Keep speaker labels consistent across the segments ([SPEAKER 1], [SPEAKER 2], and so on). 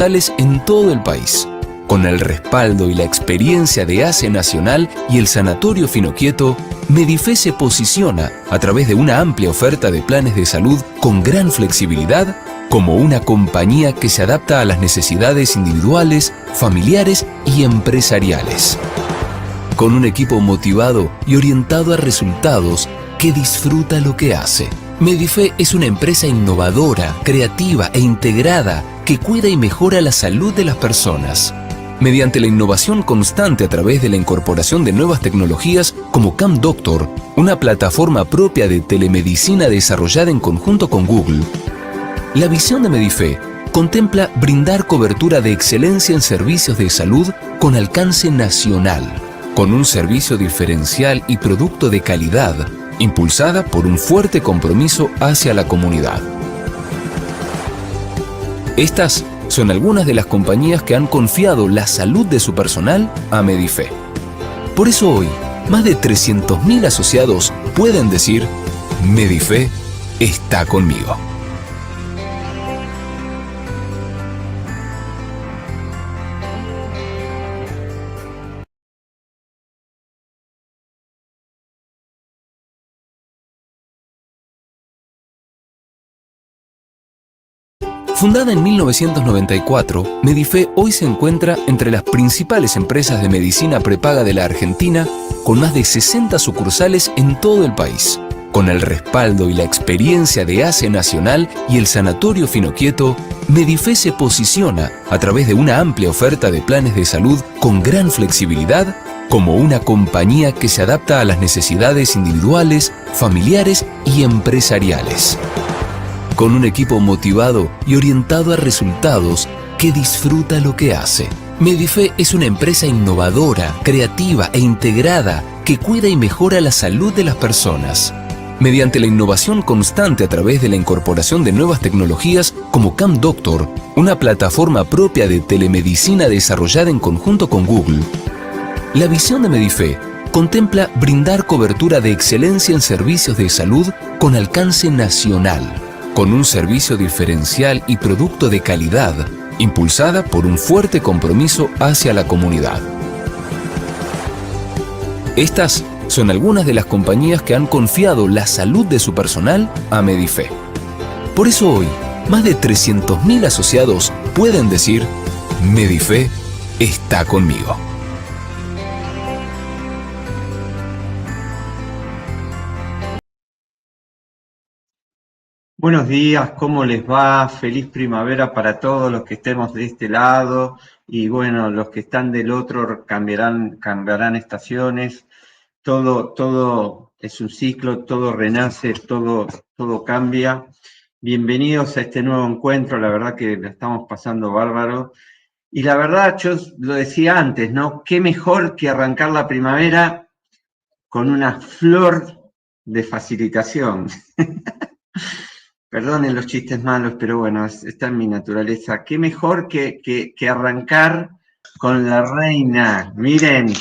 [SPEAKER 1] sucursales en todo el país. Con el respaldo y la experiencia de ACE Nacional y el Sanatorio Finoquieto, Medife se posiciona, a través de una amplia oferta de planes de salud con gran flexibilidad, como una compañía que se adapta a las necesidades individuales, familiares y empresariales. Con un equipo motivado y orientado a resultados que disfruta lo que hace. Medife es una empresa innovadora, creativa e integrada que cuida y mejora la salud de las personas. Mediante la innovación constante a través de la incorporación de nuevas tecnologías como CamDoctor, una plataforma propia de telemedicina desarrollada en conjunto con Google. La visión de Medife contempla brindar cobertura de excelencia en servicios de salud con alcance nacional, con un servicio diferencial y producto de calidad, impulsada por un fuerte compromiso hacia la comunidad. Estas son algunas de las compañías que han confiado la salud de su personal a Medife. Por eso hoy, más de 300.000 asociados pueden decir: Medife está conmigo. Fundada en 1994, Medife hoy se encuentra entre las principales empresas de medicina prepaga de la Argentina, con más de 60 sucursales en todo el país. Con el respaldo y la experiencia de ACE Nacional y el Sanatorio Finoquieto, Medife se posiciona, a través de una amplia oferta de planes de salud con gran flexibilidad, como una compañía que se adapta a las necesidades individuales, familiares y empresariales. Con un equipo motivado y orientado a resultados que disfruta lo que hace. Medife es una empresa innovadora, creativa e integrada que cuida y mejora la salud de las personas. Mediante la innovación constante a través de la incorporación de nuevas tecnologías como CamDoctor, una plataforma propia de telemedicina desarrollada en conjunto con Google. La visión de Medife contempla brindar cobertura de excelencia en servicios de salud con alcance nacional, con un servicio diferencial y producto de calidad, impulsada por un fuerte compromiso hacia la comunidad. Estas son algunas de las compañías que han confiado la salud de su personal a Medife. Por eso hoy, más de 300.000 asociados pueden decir: Medife está conmigo.
[SPEAKER 2] Buenos días, ¿cómo les va? Feliz primavera para todos los que estemos de este lado y bueno, los que están del otro cambiarán estaciones. Todo es un ciclo, todo renace, todo cambia. Bienvenidos a este nuevo encuentro, la verdad que la estamos pasando bárbaro. Y la verdad, yo lo decía antes, ¿no? Qué mejor que arrancar la primavera con una flor de facilitación. Perdonen los chistes malos, pero bueno, está en mi naturaleza. Qué mejor que arrancar con la reina. Miren.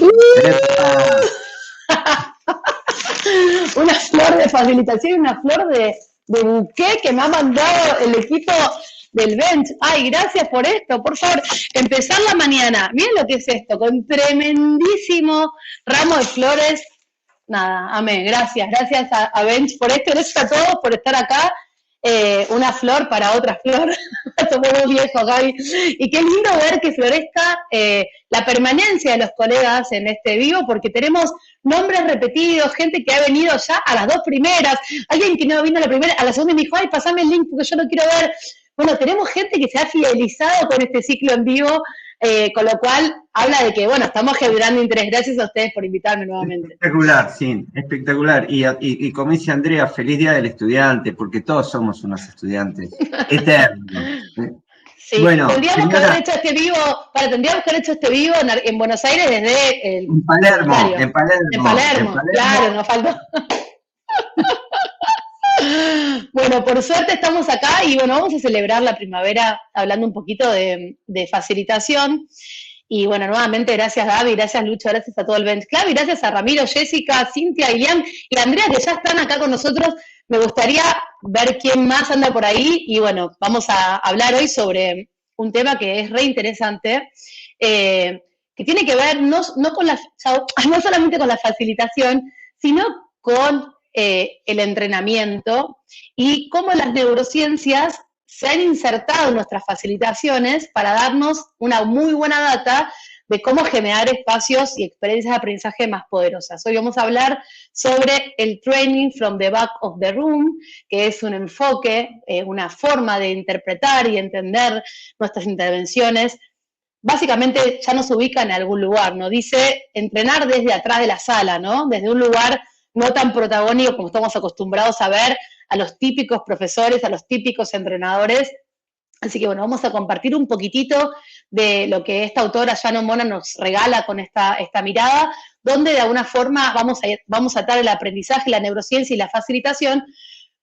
[SPEAKER 3] Una flor de facilitación, una flor de buqué que me ha mandado el equipo del bench. Ay, gracias por esto, por favor. Empezar la mañana. Miren lo que es esto, con tremendísimo ramo de flores. Nada, amén. Gracias a bench por esto. Gracias a todos por estar acá. Una flor para otra flor. Somos viejos, Gaby. Y qué lindo ver que florezca la permanencia de los colegas en este vivo, porque tenemos nombres repetidos, gente que ha venido ya a las 2 primeras, alguien que no vino a la primera, a la segunda y me dijo: ay, pasame el link porque yo lo quiero ver. Bueno, tenemos gente que se ha fidelizado con este ciclo en vivo, con lo cual habla de que, bueno, estamos generando interés. Gracias a ustedes por invitarme nuevamente.
[SPEAKER 2] Espectacular, sí, espectacular. Y como dice Andrea, feliz día del estudiante, porque todos somos unos estudiantes eternos.
[SPEAKER 3] Sí, bueno, tendríamos que haber hecho este vivo en Buenos Aires desde el...
[SPEAKER 2] En Palermo,
[SPEAKER 3] claro, nos faltó. Bueno, por suerte estamos acá y bueno, vamos a celebrar la primavera hablando un poquito de facilitación. Y bueno, nuevamente gracias Gaby, gracias Lucho, gracias a todo el bench club y gracias a Ramiro, Jessica, Cintia, Ilian y Andrea, que ya están acá con nosotros. Me gustaría ver quién más anda por ahí y bueno, vamos a hablar hoy sobre un tema que es re interesante, que tiene que ver no solamente con la facilitación, sino con el entrenamiento y cómo las neurociencias se han insertado en nuestras facilitaciones para darnos una muy buena data de cómo generar espacios y experiencias de aprendizaje más poderosas. Hoy vamos a hablar sobre el training from the back of the room, que es un enfoque, una forma de interpretar y entender nuestras intervenciones. Básicamente ya nos ubica en algún lugar, ¿no? Dice entrenar desde atrás de la sala, ¿no? Desde un lugar no tan protagónico como estamos acostumbrados a ver a los típicos profesores, a los típicos entrenadores. Así que bueno, vamos a compartir un poquitito de lo que esta autora, Shannon Mona, nos regala con esta mirada, donde de alguna forma vamos a atar el aprendizaje, la neurociencia y la facilitación,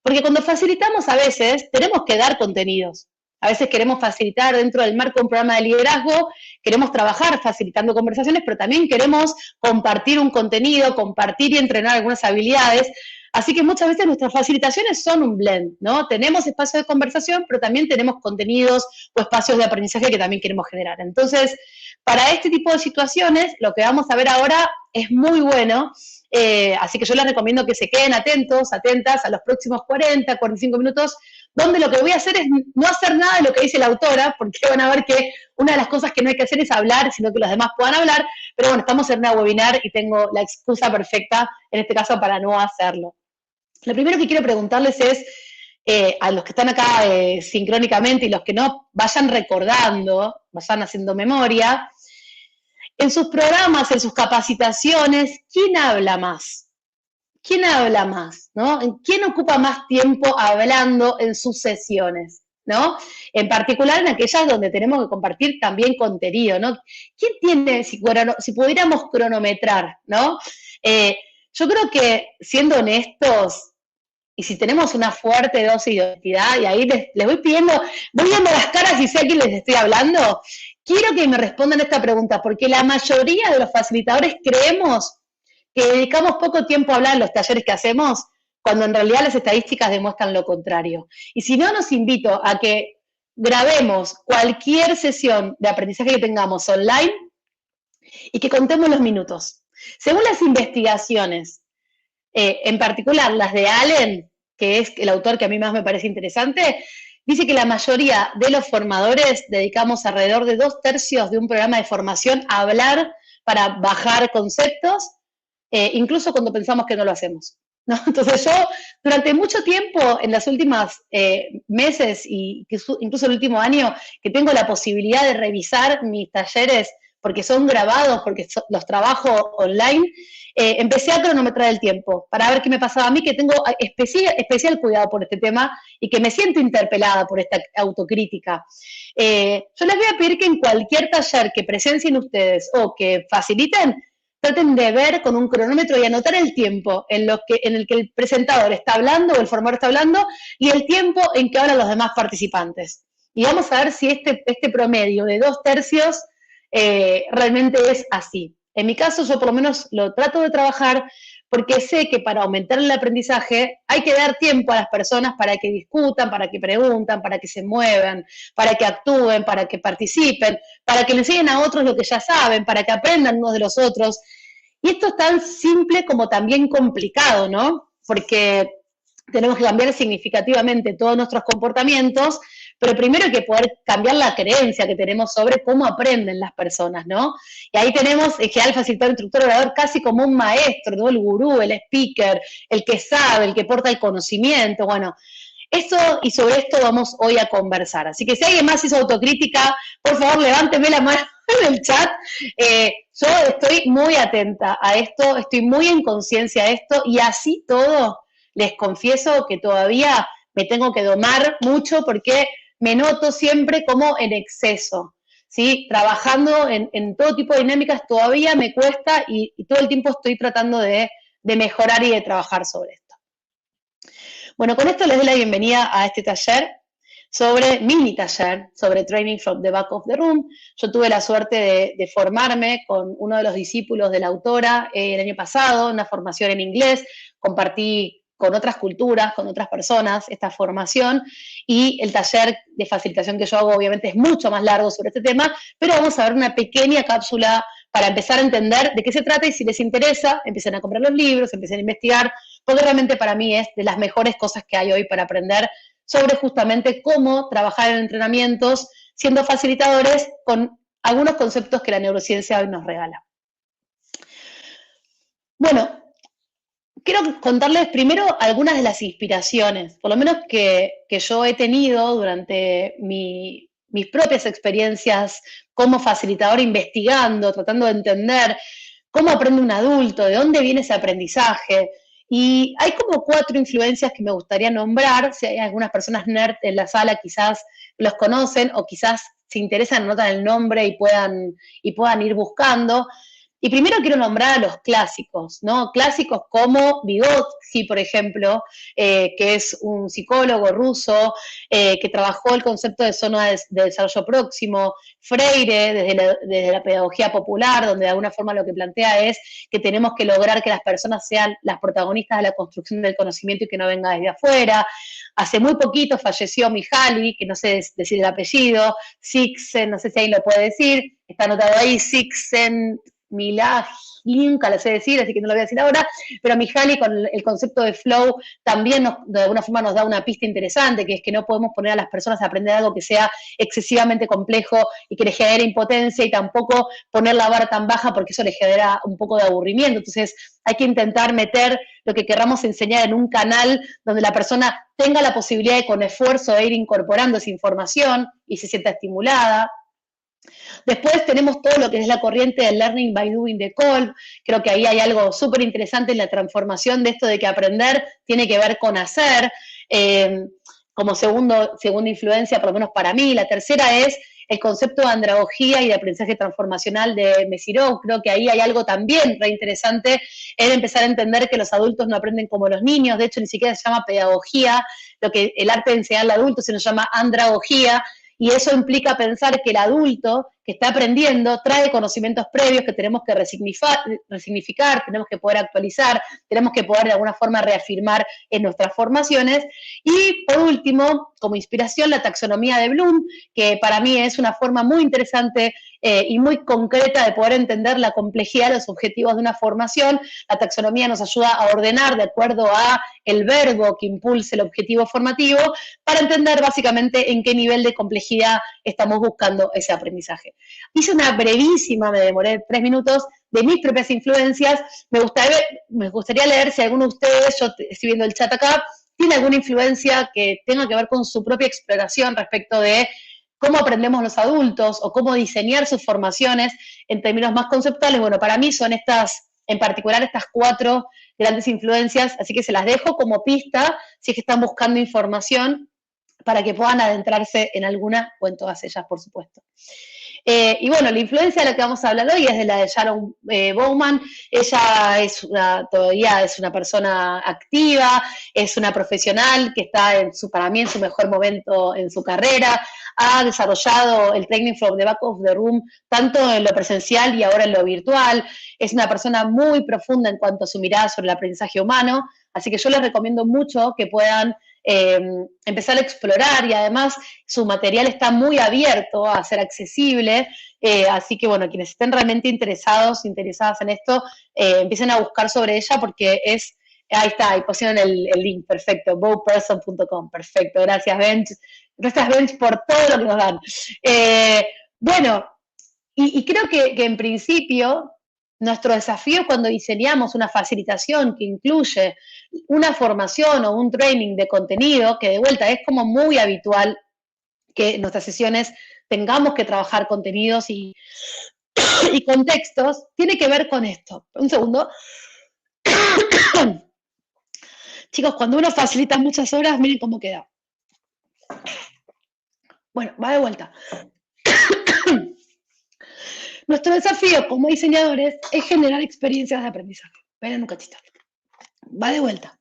[SPEAKER 3] porque cuando facilitamos a veces tenemos que dar contenidos. A veces queremos facilitar dentro del marco de un programa de liderazgo, queremos trabajar facilitando conversaciones, pero también queremos compartir un contenido, compartir y entrenar algunas habilidades. Así que muchas veces nuestras facilitaciones son un blend, ¿no? Tenemos espacios de conversación, pero también tenemos contenidos o espacios de aprendizaje que también queremos generar. Entonces, para este tipo de situaciones, lo que vamos a ver ahora es muy bueno, así que yo les recomiendo que se queden atentos, atentas a los próximos 40, 45 minutos, donde lo que voy a hacer es no hacer nada de lo que dice la autora, porque van a ver que una de las cosas que no hay que hacer es hablar, sino que los demás puedan hablar, pero bueno, estamos en una webinar y tengo la excusa perfecta, en este caso, para no hacerlo. Lo primero que quiero preguntarles es, a los que están acá sincrónicamente y los que no, vayan recordando, vayan haciendo memoria, en sus programas, en sus capacitaciones, ¿quién habla más? ¿Quién habla más? ¿No? ¿Quién ocupa más tiempo hablando en sus sesiones? ¿No? En particular en aquellas donde tenemos que compartir también contenido, ¿no? ¿Quién tiene, si pudiéramos cronometrar, ¿no? Yo creo que, siendo honestos, y si tenemos una fuerte dosis de honestidad, y ahí les voy pidiendo, voy viendo las caras y sé a quién les estoy hablando, quiero que me respondan esta pregunta, porque la mayoría de los facilitadores creemos que dedicamos poco tiempo a hablar en los talleres que hacemos, cuando en realidad las estadísticas demuestran lo contrario. Y si no, los invito a que grabemos cualquier sesión de aprendizaje que tengamos online y que contemos los minutos. Según las investigaciones, en particular las de Allen, que es el autor que a mí más me parece interesante, dice que la mayoría de los formadores dedicamos alrededor de 2/3 de un programa de formación a hablar para bajar conceptos, incluso cuando pensamos que no lo hacemos, ¿no? Entonces yo, durante mucho tiempo, en las últimas meses y incluso el último año, que tengo la posibilidad de revisar mis talleres, porque son grabados, porque los trabajo online, empecé a cronometrar el tiempo para ver qué me pasaba a mí, que tengo especial cuidado por este tema y que me siento interpelada por esta autocrítica. Yo les voy a pedir que en cualquier taller que presencien ustedes o que faciliten, traten de ver con un cronómetro y anotar el tiempo en el que el presentador está hablando o el formador está hablando y el tiempo en que hablan los demás participantes. Y vamos a ver si este promedio de 2/3 realmente es así. En mi caso, yo por lo menos lo trato de trabajar porque sé que para aumentar el aprendizaje hay que dar tiempo a las personas para que discutan, para que preguntan, para que se muevan, para que actúen, para que participen, para que le enseñen a otros lo que ya saben, para que aprendan unos de los otros. Y esto es tan simple como también complicado, ¿no? Porque tenemos que cambiar significativamente todos nuestros comportamientos, pero primero hay que poder cambiar la creencia que tenemos sobre cómo aprenden las personas, ¿no? Y ahí tenemos en general facilitador, instructor, orador, casi como un maestro, ¿no? El gurú, el speaker, el que sabe, el que porta el conocimiento, bueno. Eso y sobre esto vamos hoy a conversar. Así que si alguien más hizo autocrítica, por favor, levánteme la mano en el chat. Yo estoy muy atenta a esto, estoy muy en conciencia de esto, y así todo, les confieso que todavía me tengo que domar mucho porque me noto siempre como en exceso, ¿sí? Trabajando en todo tipo de dinámicas todavía me cuesta y todo el tiempo estoy tratando de mejorar y de trabajar sobre esto. Bueno, con esto les doy la bienvenida a este taller, mini taller, sobre Training from the Back of the Room. Yo tuve la suerte de formarme con uno de los discípulos de la autora el año pasado, una formación en inglés, compartí con otras culturas, con otras personas, esta formación, y el taller de facilitación que yo hago obviamente es mucho más largo sobre este tema, pero vamos a ver una pequeña cápsula para empezar a entender de qué se trata y si les interesa, empiecen a comprar los libros, empiecen a investigar, porque realmente para mí es de las mejores cosas que hay hoy para aprender sobre justamente cómo trabajar en entrenamientos siendo facilitadores con algunos conceptos que la neurociencia hoy nos regala. Bueno, quiero contarles primero algunas de las inspiraciones, por lo menos que yo he tenido durante mis propias experiencias como facilitador investigando, tratando de entender cómo aprende un adulto, de dónde viene ese aprendizaje. Y hay como 4 influencias que me gustaría nombrar, si hay algunas personas nerd en la sala quizás los conocen o quizás se interesan, anotan el nombre y puedan ir buscando. Y primero quiero nombrar a los clásicos, ¿no? Clásicos como Vygotsky, por ejemplo, que es un psicólogo ruso que trabajó el concepto de zona de desarrollo próximo, Freire, desde la pedagogía popular, donde de alguna forma lo que plantea es que tenemos que lograr que las personas sean las protagonistas de la construcción del conocimiento y que no venga desde afuera. Hace muy poquito falleció Mihaly, que no sé decir el apellido, Csikszentmihalyi, no sé si ahí lo puede decir, está anotado ahí, nunca lo sé decir, así que no lo voy a decir ahora, pero Mihaly con el concepto de flow también de alguna forma nos da una pista interesante, que es que no podemos poner a las personas a aprender algo que sea excesivamente complejo y que les genere impotencia y tampoco poner la vara tan baja porque eso les genera un poco de aburrimiento. Entonces hay que intentar meter lo que querramos enseñar en un canal donde la persona tenga la posibilidad de con esfuerzo de ir incorporando esa información y se sienta estimulada. Después tenemos todo lo que es la corriente del Learning by Doing de Kolb. Creo que ahí hay algo súper interesante en la transformación de esto de que aprender tiene que ver con hacer. Como segunda influencia, por lo menos para mí. La tercera es el concepto de andragogía y de aprendizaje transformacional de Mezirow. Creo que ahí hay algo también re interesante en empezar a entender que los adultos no aprenden como los niños. De hecho, ni siquiera se llama pedagogía, lo que el arte de enseñar al adulto, se nos llama andragogía. Y eso implica pensar que el adulto que está aprendiendo trae conocimientos previos que tenemos que resignificar, tenemos que poder actualizar, tenemos que poder de alguna forma reafirmar en nuestras formaciones. Y por último, como inspiración, la taxonomía de Bloom, que para mí es una forma muy interesante y muy concreta de poder entender la complejidad de los objetivos de una formación. La taxonomía nos ayuda a ordenar de acuerdo a el verbo que impulse el objetivo formativo para entender básicamente en qué nivel de complejidad estamos buscando ese aprendizaje. Hice una brevísima, me demoré 3 minutos, de mis propias influencias. Me gustaría leer si alguno de ustedes, yo estoy viendo el chat acá, tiene alguna influencia que tenga que ver con su propia exploración respecto de cómo aprendemos los adultos o cómo diseñar sus formaciones en términos más conceptuales. Bueno, para mí son en particular estas 4 grandes influencias, así que se las dejo como pista si es que están buscando información para que puedan adentrarse en alguna o en todas ellas, por supuesto. Y bueno, la influencia de la que vamos a hablar hoy es de la de Sharon Bowman. Ella todavía es una persona activa, es una profesional que está para mí en su mejor momento en su carrera. Ha desarrollado el training from the back of the room, tanto en lo presencial y ahora en lo virtual. Es una persona muy profunda en cuanto a su mirada sobre el aprendizaje humano, así que yo les recomiendo mucho que puedan empezar a explorar, y además su material está muy abierto a ser accesible, así que bueno, quienes estén realmente interesadas en esto, empiecen a buscar sobre ella porque ahí está, ahí pusieron el link, perfecto, bowperson.com, perfecto, gracias Bench por todo lo que nos dan. Bueno, y creo que en principio nuestro desafío cuando diseñamos una facilitación que incluye una formación o un training de contenido, que de vuelta es como muy habitual que en nuestras sesiones tengamos que trabajar contenidos y contextos, tiene que ver con esto. Un segundo. Chicos, cuando uno facilita muchas horas, miren cómo queda. Bueno, va de vuelta. Nuestro desafío como diseñadores es generar experiencias de aprendizaje. Esperen un cachito. Va de vuelta.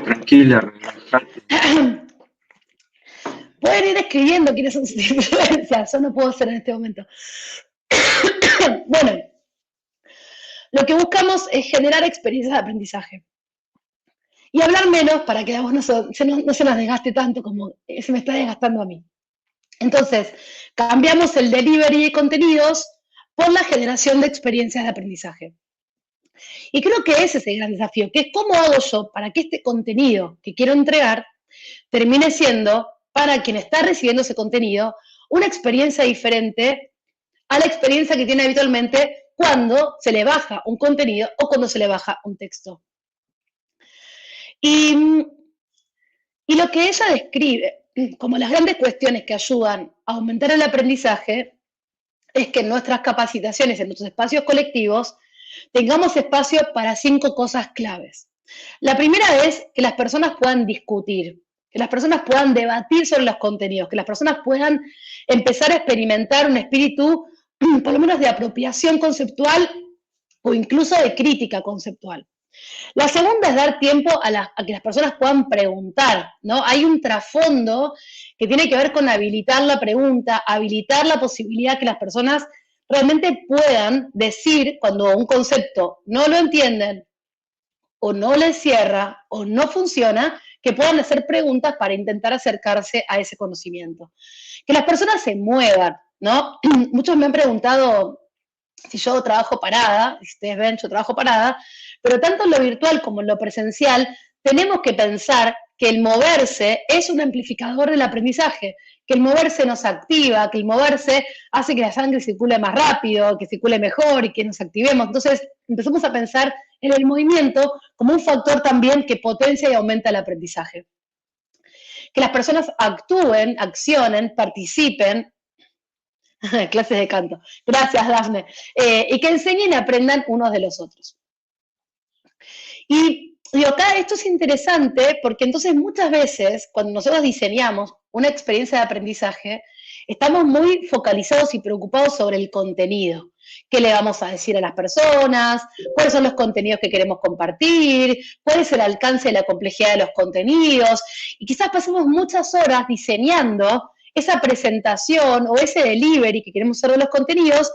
[SPEAKER 2] Tranquila, relajate.
[SPEAKER 3] Pueden ir escribiendo quiénes son sus influencias. Yo no puedo hacer en este momento. Bueno, lo que buscamos es generar experiencias de aprendizaje. y hablar menos para que a vos no se nos desgaste tanto como se me está desgastando a mí. Entonces, cambiamos el delivery de contenidos por la generación de experiencias de aprendizaje. Y creo que ese es el gran desafío, que es cómo hago yo para que este contenido que quiero entregar termine siendo, para quien está recibiendo ese contenido, una experiencia diferente a la experiencia que tiene habitualmente cuando se le baja un contenido o cuando se le baja un texto. Y lo que ella describe como las grandes cuestiones que ayudan a aumentar el aprendizaje es que en nuestras capacitaciones, en nuestros espacios colectivos, tengamos espacio para 5 cosas claves. La primera es que las personas puedan discutir, que las personas puedan debatir sobre los contenidos, que las personas puedan empezar a experimentar un espíritu, por lo menos de apropiación conceptual o incluso de crítica conceptual. La segunda es dar tiempo a que las personas puedan preguntar, ¿no? Hay un trasfondo que tiene que ver con habilitar la pregunta, habilitar la posibilidad que las personas realmente puedan decir cuando un concepto no lo entienden o no les cierra o no funciona, que puedan hacer preguntas para intentar acercarse a ese conocimiento. Que las personas se muevan, ¿no? Muchos me han preguntado si yo trabajo parada, si ustedes ven, yo trabajo parada, pero tanto en lo virtual como en lo presencial, tenemos que pensar que el moverse es un amplificador del aprendizaje, que el moverse nos activa, que el moverse hace que la sangre circule más rápido, que circule mejor y que nos activemos. Entonces, empezamos a pensar en el movimiento como un factor también que potencia y aumenta el aprendizaje. Que las personas actúen, accionen, participen, clases de canto. Gracias, Dafne. Y que enseñen y aprendan unos de los otros. Y acá esto es interesante porque entonces muchas veces cuando nosotros diseñamos una experiencia de aprendizaje, estamos muy focalizados y preocupados sobre el contenido. ¿Qué le vamos a decir a las personas? ¿Cuáles son los contenidos que queremos compartir? ¿Cuál es el alcance de la complejidad de los contenidos? Y quizás pasemos muchas horas diseñando esa presentación o ese delivery que queremos hacer de los contenidos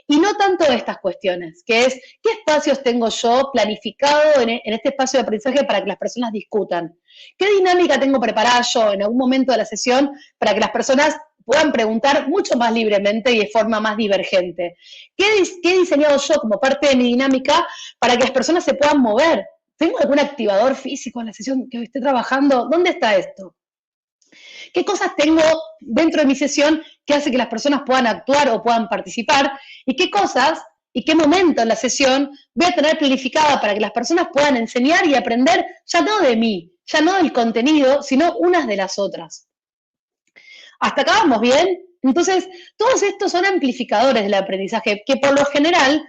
[SPEAKER 3] y no tanto de estas cuestiones, que es qué espacios tengo yo planificado en este espacio de aprendizaje para que las personas discutan, qué dinámica tengo preparada yo en algún momento de la sesión para que las personas puedan preguntar mucho más libremente y de forma más divergente, qué he diseñado yo como parte de mi dinámica para que las personas se puedan mover. ¿Tengo algún activador físico en la sesión que esté trabajando? ¿Dónde está esto? ¿Qué cosas tengo dentro de mi sesión que hace que las personas puedan actuar o puedan participar? ¿Y qué cosas y qué momento en la sesión voy a tener planificada para que las personas puedan enseñar y aprender ya no de mí, ya no del contenido, sino unas de las otras? ¿Hasta acá vamos bien? Entonces, todos estos son amplificadores del aprendizaje que por lo general,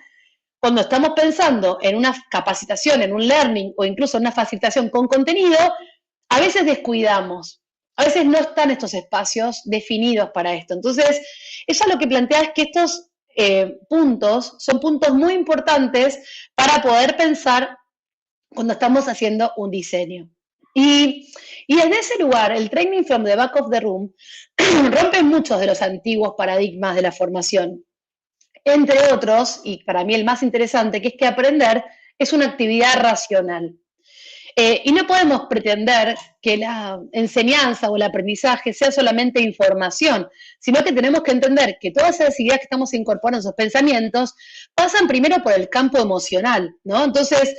[SPEAKER 3] cuando estamos pensando en una capacitación, en un learning o incluso en una facilitación con contenido, a veces descuidamos. A veces no están estos espacios definidos para esto. Entonces, ella lo que plantea es que estos puntos son puntos muy importantes para poder pensar cuando estamos haciendo un diseño. Y desde ese lugar, el training from the back of the room rompe muchos de los antiguos paradigmas de la formación. Entre otros, y para mí el más interesante, que es que aprender es una actividad racional. Y no podemos pretender que la enseñanza o el aprendizaje sea solamente información, sino que tenemos que entender que todas esas ideas que estamos incorporando, esos pensamientos, pasan primero por el campo emocional, ¿no? Entonces,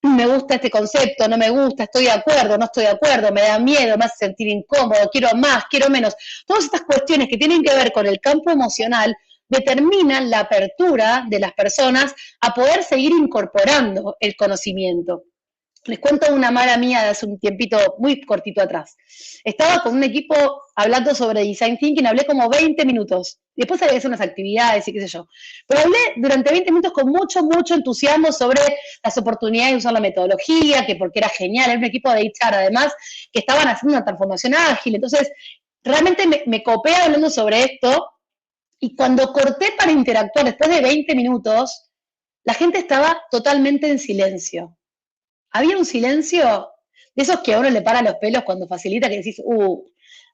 [SPEAKER 3] me gusta este concepto, no me gusta, estoy de acuerdo, no estoy de acuerdo, me da miedo, me hace sentir incómodo, quiero más, quiero menos. Todas estas cuestiones que tienen que ver con el campo emocional determinan la apertura de las personas a poder seguir incorporando el conocimiento. Les cuento una mala mía de hace un tiempito muy cortito atrás. Estaba con un equipo hablando sobre Design Thinking, hablé como 20 minutos. Después había que hacer unas actividades y qué sé yo. Pero hablé durante 20 minutos con mucho entusiasmo sobre las oportunidades de usar la metodología, que porque era genial, era un equipo de HR además, que estaban haciendo una transformación ágil. Entonces, realmente me copé hablando sobre esto y cuando corté para interactuar después de 20 minutos, la gente estaba totalmente en silencio. Había un silencio de esos que a uno le para los pelos cuando facilita, que decís,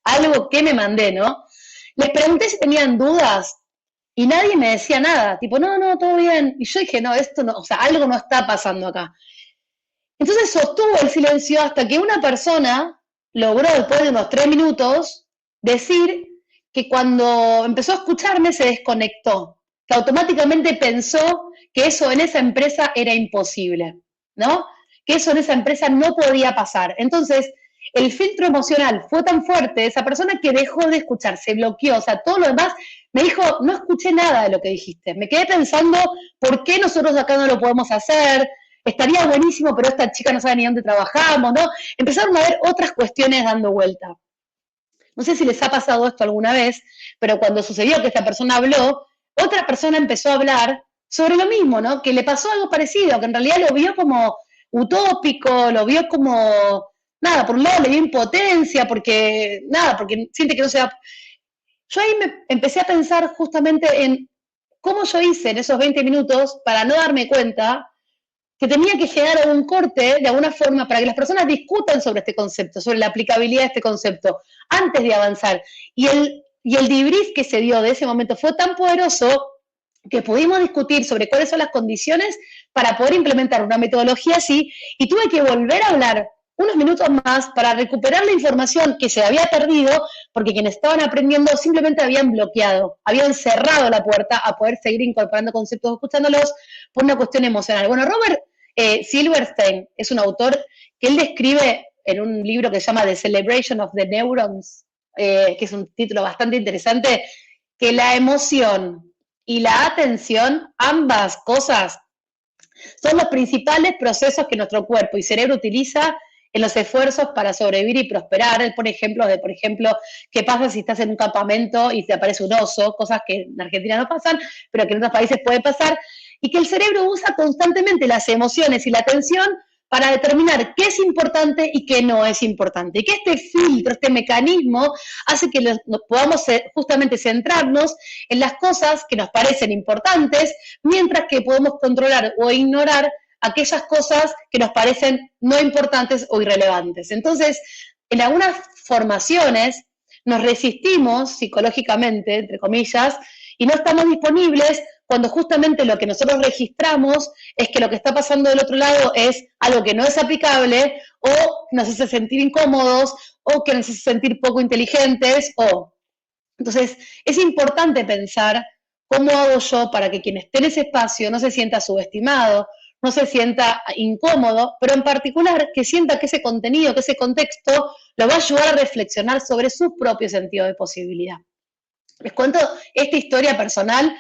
[SPEAKER 3] algo que me mandé, ¿no? Les pregunté si tenían dudas y nadie me decía nada, tipo, no, todo bien. Y yo dije, no, esto no, o sea, algo no está pasando acá. Entonces sostuvo el silencio hasta que una persona logró, después de unos 3 minutos, decir que cuando empezó a escucharme se desconectó, que automáticamente pensó que eso en esa empresa era imposible, ¿no? Que eso en esa empresa no podía pasar. Entonces, el filtro emocional fue tan fuerte, esa persona que dejó de escuchar, se bloqueó, o sea, todo lo demás, me dijo, no escuché nada de lo que dijiste, me quedé pensando, ¿por qué nosotros acá no lo podemos hacer? Estaría buenísimo, pero esta chica no sabe ni dónde trabajamos, ¿no? Empezaron a haber otras cuestiones dando vuelta. No sé si les ha pasado esto alguna vez, pero cuando sucedió que esta persona habló, otra persona empezó a hablar sobre lo mismo, ¿no? Que le pasó algo parecido, que en realidad lo vio como utópico, lo vio como, nada, por un lado le dio impotencia, porque, nada, porque siente que no se va. Yo ahí me empecé a pensar justamente en cómo yo hice en esos 20 minutos para no darme cuenta que tenía que llegar a un corte de alguna forma para que las personas discutan sobre este concepto, sobre la aplicabilidad de este concepto, antes de avanzar. Y el debrief que se dio de ese momento fue tan poderoso que pudimos discutir sobre cuáles son las condiciones para poder implementar una metodología así, y tuve que volver a hablar unos minutos más para recuperar la información que se había perdido, porque quienes estaban aprendiendo simplemente habían bloqueado, habían cerrado la puerta a poder seguir incorporando conceptos, escuchándolos por una cuestión emocional. Bueno, Robert Silverstein es un autor que él describe en un libro que se llama The Celebration of the Neurons, que es un título bastante interesante, que la emoción y la atención, ambas cosas, son los principales procesos que nuestro cuerpo y cerebro utiliza en los esfuerzos para sobrevivir y prosperar. Él pone ejemplos de, por ejemplo, qué pasa si estás en un campamento y te aparece un oso, cosas que en Argentina no pasan, pero que en otros países puede pasar, y que el cerebro usa constantemente las emociones y la atención para determinar qué es importante y qué no es importante. Y que este filtro, este mecanismo, hace que podamos justamente centrarnos en las cosas que nos parecen importantes, mientras que podemos controlar o ignorar aquellas cosas que nos parecen no importantes o irrelevantes. Entonces, en algunas formaciones nos resistimos psicológicamente, entre comillas, y no estamos disponibles cuando justamente lo que nosotros registramos es que lo que está pasando del otro lado es algo que no es aplicable, o nos hace sentir incómodos, o que nos hace sentir poco inteligentes, o... Entonces, es importante pensar cómo hago yo para que quien esté en ese espacio no se sienta subestimado, no se sienta incómodo, pero en particular que sienta que ese contenido, que ese contexto lo va a ayudar a reflexionar sobre su propio sentido de posibilidad. Les cuento esta historia personal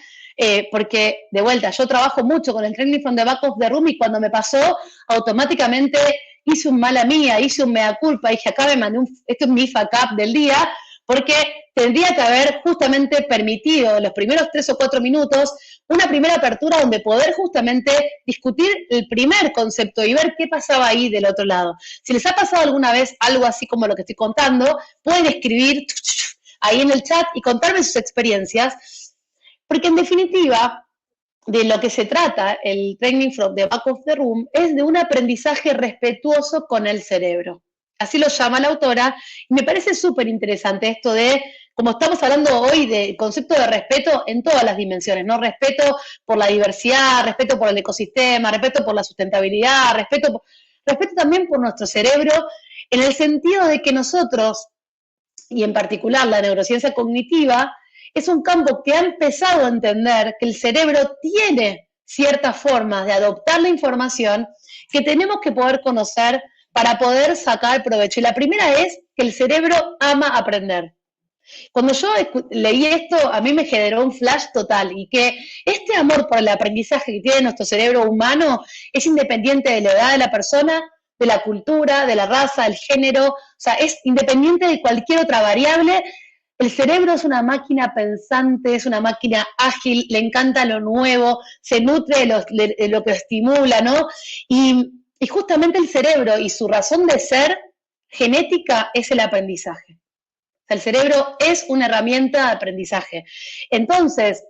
[SPEAKER 3] porque, de vuelta, yo trabajo mucho con el Training from the Back of the Room, y cuando me pasó, automáticamente hice un mala mía, hice un mea culpa, dije, acá me mandé esto es mi fuck up del día, porque tendría que haber justamente permitido en los primeros 3 o 4 minutos una primera apertura donde poder justamente discutir el primer concepto y ver qué pasaba ahí del otro lado. Si les ha pasado alguna vez algo así como lo que estoy contando, pueden escribir ahí en el chat y contarme sus experiencias, porque en definitiva, de lo que se trata el Training from the Back of the Room es de un aprendizaje respetuoso con el cerebro. Así lo llama la autora, y me parece súper interesante esto de, como estamos hablando hoy, del concepto de respeto en todas las dimensiones, ¿no? Respeto por la diversidad, respeto por el ecosistema, respeto por la sustentabilidad, respeto también por nuestro cerebro, en el sentido de que nosotros, y en particular la neurociencia cognitiva, es un campo que ha empezado a entender que el cerebro tiene ciertas formas de adoptar la información que tenemos que poder conocer para poder sacar provecho. Y la primera es que el cerebro ama aprender. Cuando yo leí esto, a mí me generó un flash total, y que este amor por el aprendizaje que tiene nuestro cerebro humano es independiente de la edad de la persona, de la cultura, de la raza, del género, o sea, es independiente de cualquier otra variable. El cerebro es una máquina pensante, es una máquina ágil, le encanta lo nuevo, se nutre de lo que estimula, ¿no? Y justamente el cerebro y su razón de ser genética es el aprendizaje. O sea, el cerebro es una herramienta de aprendizaje. Entonces,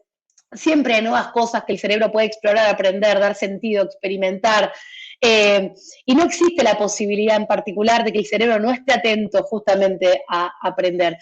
[SPEAKER 3] siempre hay nuevas cosas que el cerebro puede explorar, aprender, dar sentido, experimentar. Y no existe la posibilidad en particular de que el cerebro no esté atento justamente a aprender.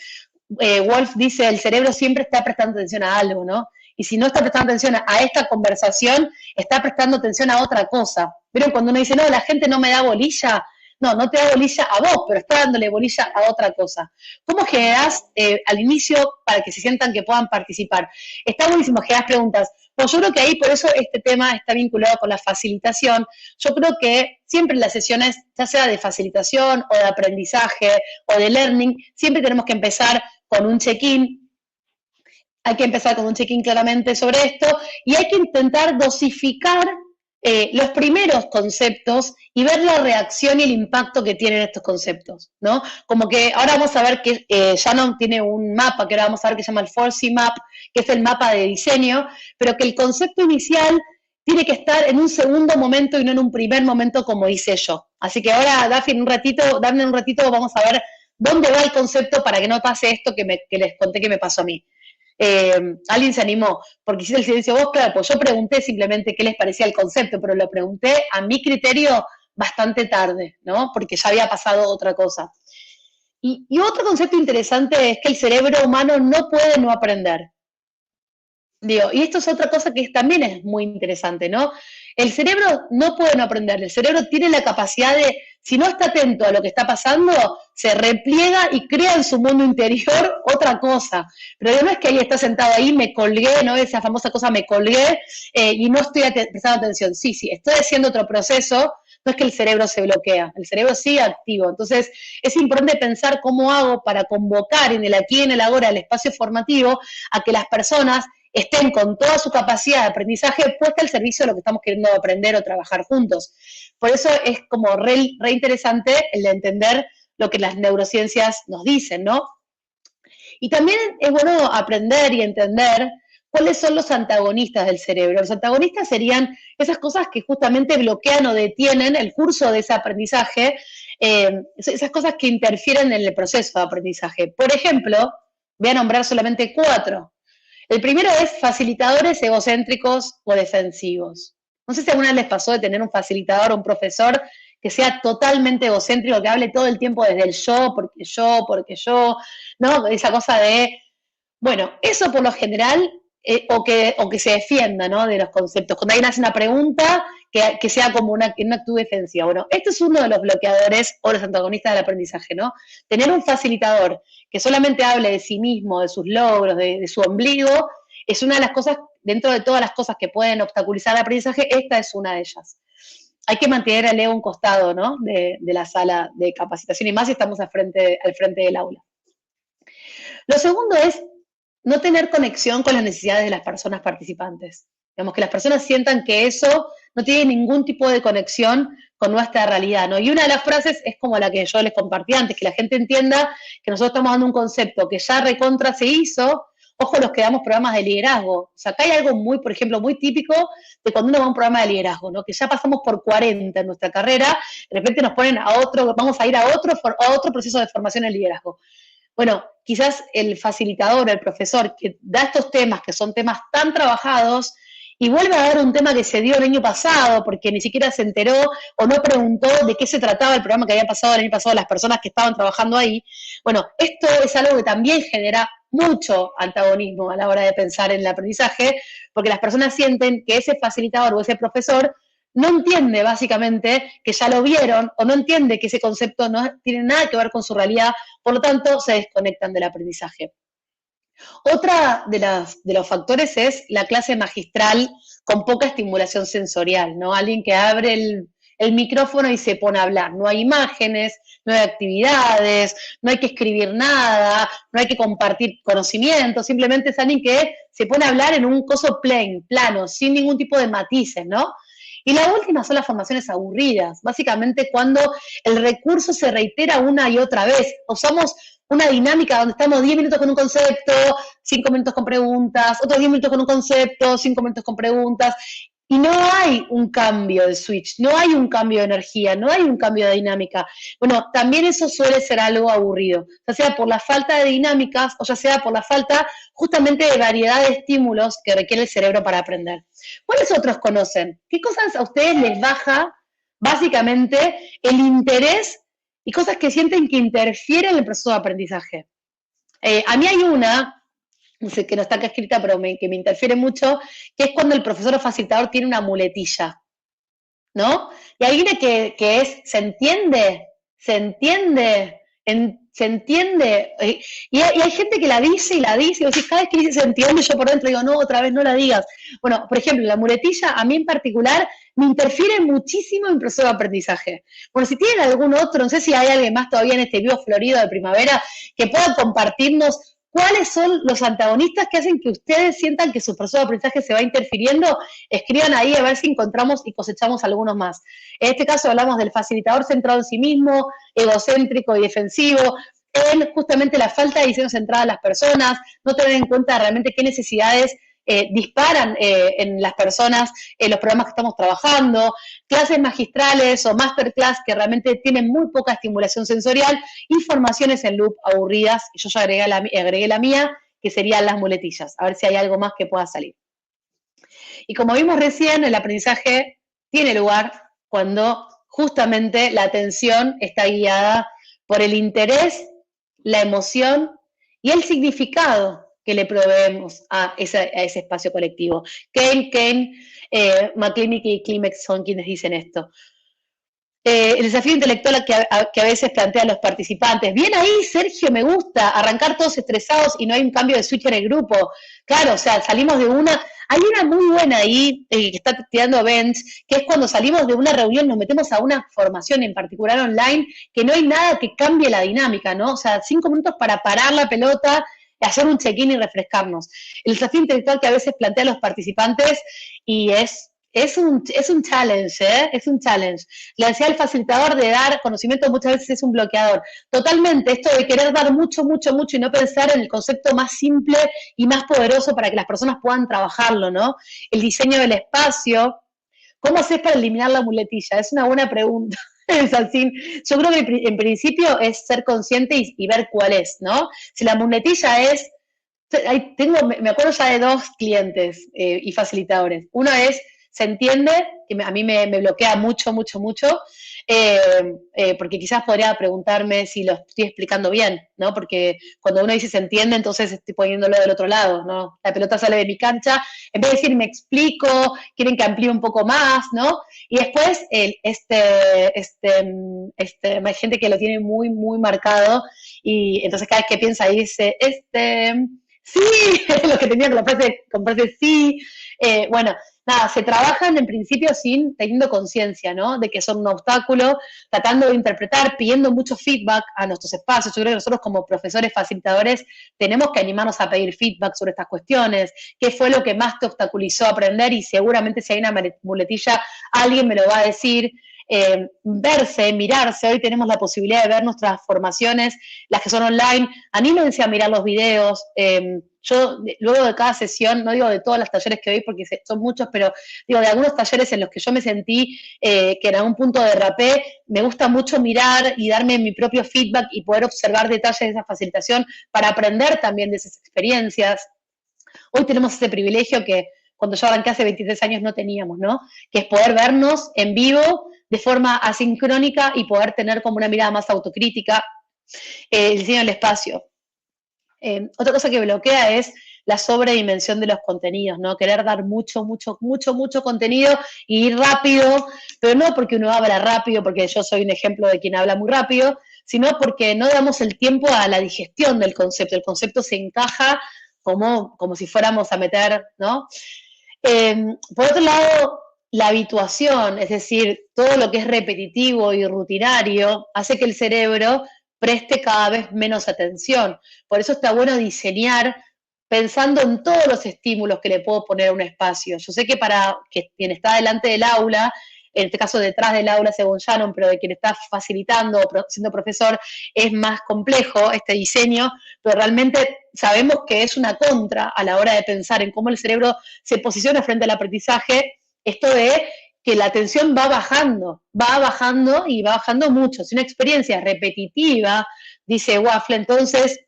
[SPEAKER 3] Wolf dice, el cerebro siempre está prestando atención a algo, ¿no? Y si no está prestando atención a esta conversación, está prestando atención a otra cosa. ¿Vieron cuando uno dice, no, la gente no me da bolilla? No, no te da bolilla a vos, pero está dándole bolilla a otra cosa. ¿Cómo generás al inicio para que se sientan que puedan participar? Está buenísimo generar preguntas. Pues yo creo que ahí por eso este tema está vinculado con la facilitación. Yo creo que siempre en las sesiones, ya sea de facilitación o de aprendizaje o de learning, siempre tenemos que empezar con un check-in. Hay que empezar con un check-in claramente sobre esto y hay que intentar dosificar los primeros conceptos y ver la reacción y el impacto que tienen estos conceptos, ¿no? Como que ahora vamos a ver que Shannon tiene un mapa, que ahora vamos a ver que se llama el 4C Map, que es el mapa de diseño, pero que el concepto inicial tiene que estar en un segundo momento y no en un primer momento como hice yo. Así que ahora, Daphne, dame un ratito, vamos a ver dónde va el concepto para que no pase esto que les conté que me pasó a mí. Alguien se animó, porque hiciste el silencio vos, claro, pues yo pregunté simplemente qué les parecía el concepto, pero lo pregunté a mi criterio bastante tarde, ¿no? Porque ya había pasado otra cosa. Y otro concepto interesante es que el cerebro humano no puede no aprender. Digo, y esto es otra cosa que también es muy interesante, ¿no? El cerebro no puede no aprender, el cerebro tiene la capacidad de, si no está atento a lo que está pasando, se repliega y crea en su mundo interior otra cosa. Pero no es que ahí está sentado ahí, me colgué, ¿no? Esa famosa cosa, me colgué y no estoy prestando atención. Sí, estoy haciendo otro proceso, no es que el cerebro se bloquea, el cerebro sigue activo. Entonces, es importante pensar cómo hago para convocar en el aquí y en el ahora, el espacio formativo, a que las personas estén con toda su capacidad de aprendizaje puesta al servicio de lo que estamos queriendo aprender o trabajar juntos. Por eso es como re interesante el de entender lo que las neurociencias nos dicen, ¿no? Y también es bueno aprender y entender cuáles son los antagonistas del cerebro. Los antagonistas serían esas cosas que justamente bloquean o detienen el curso de ese aprendizaje, esas cosas que interfieren en el proceso de aprendizaje. Por ejemplo, voy a nombrar solamente 4. El primero es facilitadores egocéntricos o defensivos. No sé si alguna vez les pasó de tener un facilitador o un profesor que sea totalmente egocéntrico, que hable todo el tiempo desde el yo, porque yo, ¿no? Esa cosa de, bueno, eso por lo general, o que se defienda, ¿no? De los conceptos. Cuando alguien hace una pregunta, que sea como una actitud defensiva. Bueno, este es uno de los bloqueadores o los antagonistas del aprendizaje, ¿no? Tener un facilitador que solamente hable de sí mismo, de sus logros, de su ombligo, es una de las cosas, dentro de todas las cosas que pueden obstaculizar el aprendizaje, esta es una de ellas. Hay que mantener al ego a un costado, ¿no? De la sala de capacitación, y más si estamos al frente del aula. Lo segundo es no tener conexión con las necesidades de las personas participantes. Digamos, que las personas sientan que eso no tiene ningún tipo de conexión con nuestra realidad, ¿no? Y una de las frases es como la que yo les compartí antes, que la gente entienda que nosotros estamos dando un concepto que ya recontra se hizo. Ojo, los que damos programas de liderazgo. O sea, acá hay algo muy, por ejemplo, muy típico de cuando uno va a un programa de liderazgo, ¿no? Que ya pasamos por 40 en nuestra carrera, de repente nos ponen a otro, vamos a ir a otro proceso de formación en liderazgo. Bueno, quizás el facilitador, el profesor, que da estos temas, que son temas tan trabajados, y vuelve a dar un tema que se dio el año pasado, porque ni siquiera se enteró o no preguntó de qué se trataba el programa que había pasado el año pasado las personas que estaban trabajando ahí. Bueno, esto es algo que también genera mucho antagonismo a la hora de pensar en el aprendizaje, porque las personas sienten que ese facilitador o ese profesor no entiende básicamente que ya lo vieron o no entiende que ese concepto no tiene nada que ver con su realidad, por lo tanto se desconectan del aprendizaje. Otra de los factores es la clase magistral con poca estimulación sensorial, ¿no? Alguien que abre el micrófono y se pone a hablar. No hay imágenes, no hay actividades, no hay que escribir nada, no hay que compartir conocimientos, simplemente es alguien que se pone a hablar en un coso plano, sin ningún tipo de matices, ¿no? Y la última son las formaciones aburridas, básicamente cuando el recurso se reitera una y otra vez. Usamos una dinámica donde estamos 10 minutos con un concepto, 5 minutos con preguntas, otros 10 minutos con un concepto, 5 minutos con preguntas, y no hay un cambio de switch, no hay un cambio de energía, no hay un cambio de dinámica. Bueno, también eso suele ser algo aburrido, ya sea por la falta de dinámicas o ya sea por la falta justamente de variedad de estímulos que requiere el cerebro para aprender. ¿Cuáles otros conocen? ¿Qué cosas a ustedes les baja básicamente el interés y cosas que sienten que interfieren en el proceso de aprendizaje? A mí hay una, no sé, que no está acá escrita, pero que me interfiere mucho, que es cuando el profesor o facilitador tiene una muletilla. ¿no? Y hay una que es, se entiende, se entiende. Y hay gente que la dice y la dice, y vos decís, cada vez que dice se entiende, yo por dentro digo, no, otra vez no la digas. Bueno, por ejemplo, la muletilla, a mí en particular, me interfiere muchísimo en el proceso de aprendizaje. Bueno, si tienen algún otro, no sé si hay alguien más todavía en este vivo florido de primavera, que pueda compartirnos cuáles son los antagonistas que hacen que ustedes sientan que su proceso de aprendizaje se va interfiriendo. Escriban ahí a ver si encontramos y cosechamos algunos más. En este caso hablamos del facilitador centrado en sí mismo, egocéntrico y defensivo, en justamente la falta de diseño centrado en las personas, no tener en cuenta realmente qué necesidades disparan en las personas los programas que estamos trabajando, clases magistrales o masterclass que realmente tienen muy poca estimulación sensorial y formaciones en loop aburridas. Yo ya agregué la mía, que serían las muletillas, a ver si hay algo más que pueda salir. Y como vimos recién, el aprendizaje tiene lugar cuando justamente la atención está guiada por el interés, la emoción y el significado que le proveemos a ese espacio colectivo. Kane, McClintock y Klimek son quienes dicen esto. El desafío intelectual que a veces plantean los participantes. Bien ahí, Sergio, me gusta, arrancar todos estresados y no hay un cambio de switch en el grupo. Claro, o sea, salimos de una... Hay una muy buena ahí, que está tirando Benz, que es cuando salimos de una reunión, nos metemos a una formación, en particular online, que no hay nada que cambie la dinámica, ¿no? O sea, 5 minutos para parar la pelota, hacer un check-in y refrescarnos. El desafío intelectual que a veces plantean los participantes y es un challenge, ¿eh? Es un challenge. La ansiedad del facilitador de dar conocimiento muchas veces es un bloqueador. Totalmente, esto de querer dar mucho, mucho, mucho y no pensar en el concepto más simple y más poderoso para que las personas puedan trabajarlo, ¿no? El diseño del espacio. ¿Cómo haces para eliminar la muletilla? Es una buena pregunta. Es así. Yo creo que en principio es ser consciente y ver cuál es, ¿no? Si la muletilla es... me acuerdo ya de 2 clientes y facilitadores. Uno es se entiende, que a mí me bloquea mucho, mucho, mucho, porque quizás podría preguntarme si lo estoy explicando bien, ¿no? Porque cuando uno dice se entiende, entonces estoy poniéndolo del otro lado, ¿no? La pelota sale de mi cancha, en vez de decir me explico, quieren que amplíe un poco más, ¿no? Y después hay gente que lo tiene muy, muy marcado, y entonces cada vez que piensa y dice, sí, lo que tenía con frase sí, bueno, nada, se trabajan en principio teniendo conciencia, ¿no? De que son un obstáculo, tratando de interpretar, pidiendo mucho feedback a nuestros espacios. Yo creo que nosotros como profesores facilitadores tenemos que animarnos a pedir feedback sobre estas cuestiones. ¿Qué fue lo que más te obstaculizó a aprender? Y seguramente si hay una muletilla, alguien me lo va a decir. Verse, mirarse. Hoy tenemos la posibilidad de ver nuestras formaciones, las que son online. Anímense a mirar los videos. Yo, luego de cada sesión, no digo de todos los talleres que doy porque son muchos, pero digo de algunos talleres en los que yo me sentí que en algún punto derrapé, me gusta mucho mirar y darme mi propio feedback y poder observar detalles de esa facilitación para aprender también de esas experiencias. Hoy tenemos ese privilegio que cuando yo arranqué hace 23 años no teníamos, ¿no? Que es poder vernos en vivo de forma asincrónica y poder tener como una mirada más autocrítica. El diseño del espacio. Otra cosa que bloquea es la sobredimensión de los contenidos, ¿no? Querer dar mucho, mucho, mucho, mucho contenido y ir rápido, pero no porque uno habla rápido, porque yo soy un ejemplo de quien habla muy rápido, sino porque no damos el tiempo a la digestión del concepto. El concepto se encaja como si fuéramos a meter, ¿no? Por otro lado, la habituación, es decir, todo lo que es repetitivo y rutinario, hace que el cerebro preste cada vez menos atención. Por eso está bueno diseñar pensando en todos los estímulos que le puedo poner a un espacio. Yo sé que para quien está delante del aula, en este caso detrás del aula según Shannon, pero de quien está facilitando o siendo profesor, es más complejo este diseño, pero realmente sabemos que es una contra a la hora de pensar en cómo el cerebro se posiciona frente al aprendizaje, esto de que la atención va bajando y va bajando mucho. Si una experiencia es repetitiva, dice Waffle, entonces,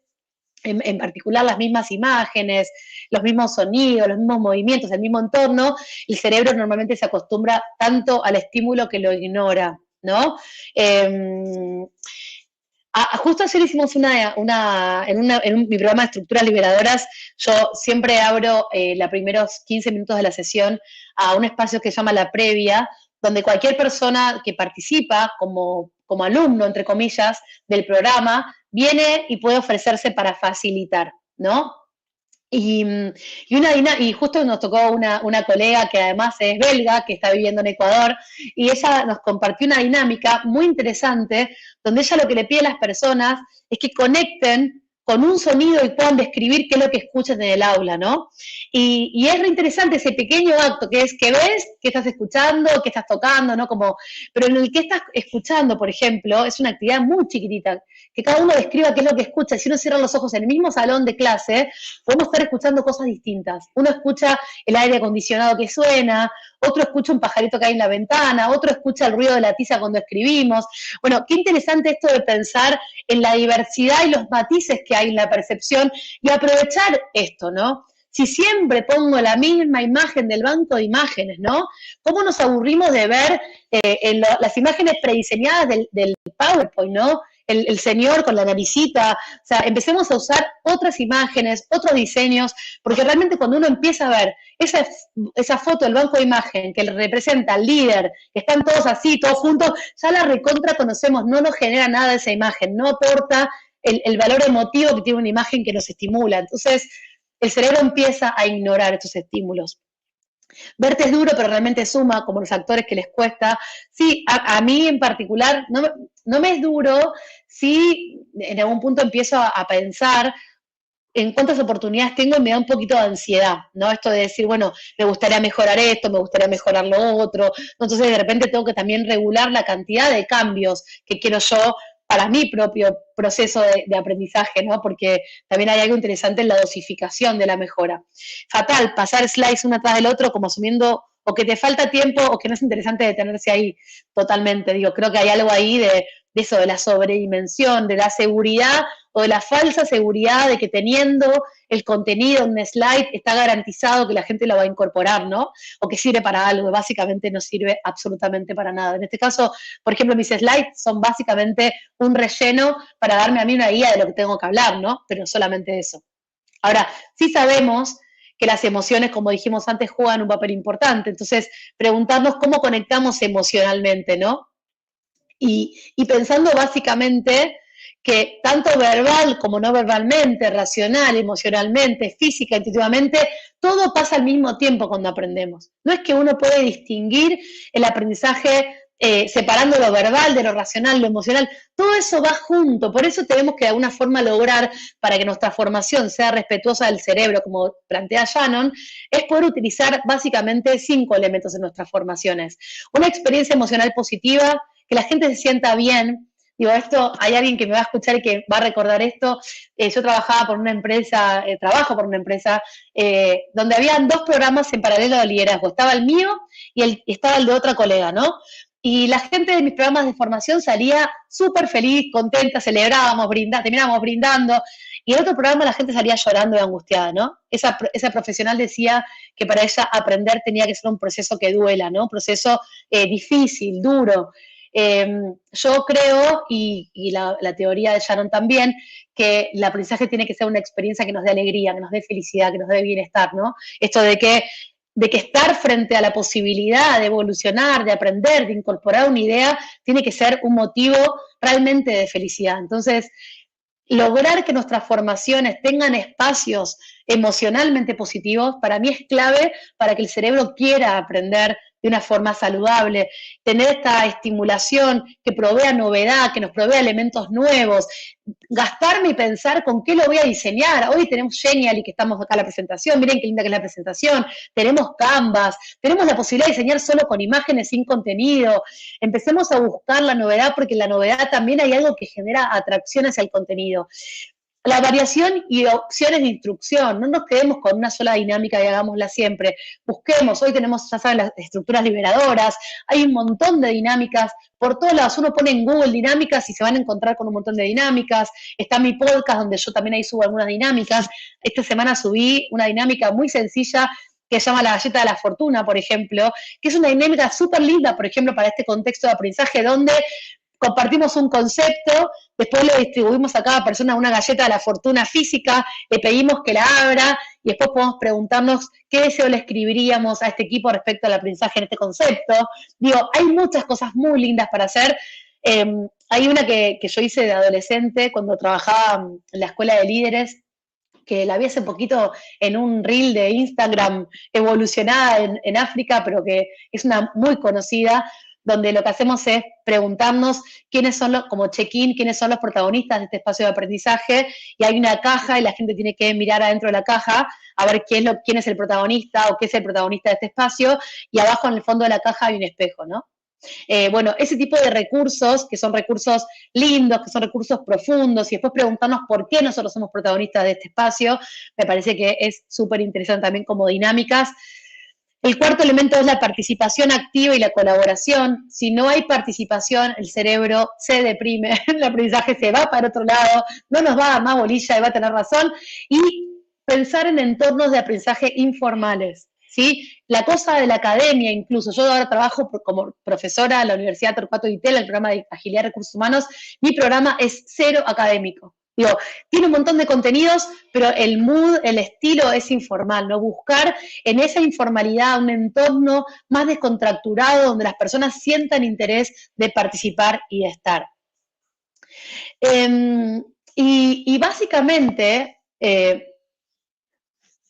[SPEAKER 3] en particular las mismas imágenes, los mismos sonidos, los mismos movimientos, el mismo entorno, el cerebro normalmente se acostumbra tanto al estímulo que lo ignora, ¿no? Justo ayer hicimos en mi programa de estructuras liberadoras, yo siempre abro los primeros 15 minutos de la sesión a un espacio que se llama la previa, donde cualquier persona que participa como alumno, entre comillas, del programa, viene y puede ofrecerse para facilitar, ¿no? Y justo nos tocó una colega que además es belga, que está viviendo en Ecuador, y ella nos compartió una dinámica muy interesante, donde ella lo que le pide a las personas es que conecten con un sonido y puedan describir qué es lo que escuchan en el aula, ¿no? Y es re interesante ese pequeño acto que es que ves, que estás escuchando, que estás tocando, ¿no? Pero en el que estás escuchando, por ejemplo, es una actividad muy chiquitita, que cada uno describa qué es lo que escucha. Si uno cierra los ojos en el mismo salón de clase, podemos estar escuchando cosas distintas. Uno escucha el aire acondicionado que suena, otro escucha un pajarito que hay en la ventana, otro escucha el ruido de la tiza cuando escribimos. Bueno, qué interesante esto de pensar en la diversidad y los matices que hay en la percepción y aprovechar esto, ¿no? Si siempre pongo la misma imagen del banco de imágenes, ¿no? ¿Cómo nos aburrimos de ver las imágenes prediseñadas del PowerPoint, ¿no? El señor con la naricita, o sea, empecemos a usar otras imágenes, otros diseños, porque realmente cuando uno empieza a ver esa foto del banco de imagen que representa al líder, que están todos así, todos juntos, ya la recontra conocemos, no nos genera nada esa imagen, no aporta el valor emotivo que tiene una imagen que nos estimula. Entonces, el cerebro empieza a ignorar estos estímulos. Verte es duro, pero realmente suma, como los actores que les cuesta. Sí, a mí en particular no me es duro, sí en algún punto empiezo a pensar en cuántas oportunidades tengo y me da un poquito de ansiedad, ¿no? Esto de decir, bueno, me gustaría mejorar esto, me gustaría mejorar lo otro. Entonces, de repente tengo que también regular la cantidad de cambios que quiero yo para mi propio proceso de aprendizaje, ¿no? Porque también hay algo interesante en la dosificación de la mejora. Fatal, pasar slides uno atrás del otro como asumiendo o que te falta tiempo o que no es interesante detenerse ahí totalmente. Digo, creo que hay algo ahí de eso, de la sobredimensión, de la seguridad o de la falsa seguridad de que teniendo el contenido en un slide está garantizado que la gente lo va a incorporar, ¿no? O que sirve para algo, básicamente no sirve absolutamente para nada. En este caso, por ejemplo, mis slides son básicamente un relleno para darme a mí una guía de lo que tengo que hablar, ¿no? Pero solamente eso. Ahora, sí sabemos que las emociones, como dijimos antes, juegan un papel importante. Entonces, preguntarnos cómo conectamos emocionalmente, ¿no? Y pensando básicamente que tanto verbal como no verbalmente, racional, emocionalmente, física, intuitivamente, todo pasa al mismo tiempo cuando aprendemos. No es que uno puede distinguir el aprendizaje separando lo verbal de lo racional, lo emocional, todo eso va junto, por eso tenemos que de alguna forma lograr, para que nuestra formación sea respetuosa del cerebro, como plantea Shannon, es poder utilizar básicamente 5 elementos en nuestras formaciones. Una experiencia emocional positiva, que la gente se sienta bien. Digo, esto, hay alguien que me va a escuchar y que va a recordar esto. Yo trabajaba por una empresa, trabajo por una empresa, donde habían 2 programas en paralelo de liderazgo. Estaba el mío y estaba el de otra colega, ¿no? Y la gente de mis programas de formación salía súper feliz, contenta, celebrábamos, terminábamos brindando. Y en otro programa la gente salía llorando y angustiada, ¿no? Esa profesional decía que para ella aprender tenía que ser un proceso que duela, ¿no? Un proceso difícil, duro. Yo creo, y la teoría de Shannon también, que el aprendizaje tiene que ser una experiencia que nos dé alegría, que nos dé felicidad, que nos dé bienestar, ¿no? Esto de que estar frente a la posibilidad de evolucionar, de aprender, de incorporar una idea, tiene que ser un motivo realmente de felicidad. Entonces, lograr que nuestras formaciones tengan espacios emocionalmente positivos, para mí es clave para que el cerebro quiera aprender de una forma saludable, tener esta estimulación que provea novedad, que nos provea elementos nuevos, gastarme y pensar con qué lo voy a diseñar. Hoy tenemos Genially, que estamos acá en la presentación, miren qué linda que es la presentación, tenemos Canvas, tenemos la posibilidad de diseñar solo con imágenes sin contenido. Empecemos a buscar la novedad, porque en la novedad también hay algo que genera atracción hacia el contenido. La variación y opciones de instrucción, no nos quedemos con una sola dinámica y hagámosla siempre. Busquemos, hoy tenemos, ya saben, las estructuras liberadoras, hay un montón de dinámicas por todos lados. Uno pone en Google dinámicas y se van a encontrar con un montón de dinámicas. Está mi podcast donde yo también ahí subo algunas dinámicas. Esta semana subí una dinámica muy sencilla que se llama la galleta de la fortuna, por ejemplo, que es una dinámica súper linda, por ejemplo, para este contexto de aprendizaje, donde compartimos un concepto, después le distribuimos a cada persona una galleta de la fortuna física, le pedimos que la abra y después podemos preguntarnos qué deseo le escribiríamos a este equipo respecto al aprendizaje en este concepto. Digo, hay muchas cosas muy lindas para hacer. Hay una que yo hice de adolescente cuando trabajaba en la escuela de líderes, que la vi hace poquito en un reel de Instagram evolucionada en África, pero que es una muy conocida, donde lo que hacemos es preguntarnos quiénes son los, como check-in, quiénes son los protagonistas de este espacio de aprendizaje, y hay una caja y la gente tiene que mirar adentro de la caja a ver quién es el protagonista o qué es el protagonista de este espacio, y abajo en el fondo de la caja hay un espejo, ¿no? Bueno, ese tipo de recursos, que son recursos lindos, que son recursos profundos, y después preguntarnos por qué nosotros somos protagonistas de este espacio, me parece que es súper interesante también como dinámicas. El cuarto elemento es la participación activa y la colaboración. Si no hay participación, el cerebro se deprime, el aprendizaje se va para otro lado, no nos va a dar más bolilla y va a tener razón. Y pensar en entornos de aprendizaje informales, ¿sí? La cosa de la academia, incluso. Yo ahora trabajo como profesora en la Universidad Torcuato Di Tella, el programa de Agilidad de Recursos Humanos. Mi programa es cero académico. Digo, tiene un montón de contenidos, pero el mood, el estilo es informal, ¿no? Buscar en esa informalidad un entorno más descontracturado donde las personas sientan interés de participar y de estar. Y básicamente,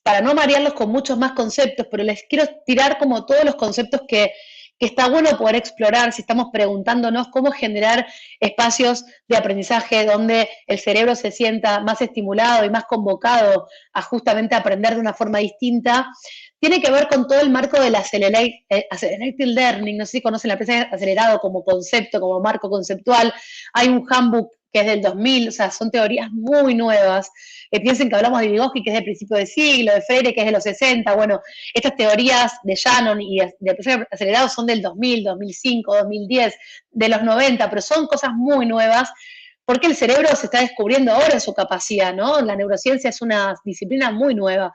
[SPEAKER 3] para no marearlos con muchos más conceptos, pero les quiero tirar como todos los conceptos que está bueno poder explorar si estamos preguntándonos cómo generar espacios de aprendizaje donde el cerebro se sienta más estimulado y más convocado a justamente aprender de una forma distinta. Tiene que ver con todo el marco del Accelerated Learning. No sé si conocen el aprendizaje acelerado como concepto, como marco conceptual. Hay un handbook que es del 2000, o sea, son teorías muy nuevas. Piensen que hablamos de Vygotsky, que es del principio del siglo, de Freire, que es de los 60. Bueno, estas teorías de Shannon y de aprendizaje acelerado son del 2000, 2005, 2010, de los 90, pero son cosas muy nuevas, porque el cerebro se está descubriendo ahora en su capacidad, ¿no? La neurociencia es una disciplina muy nueva.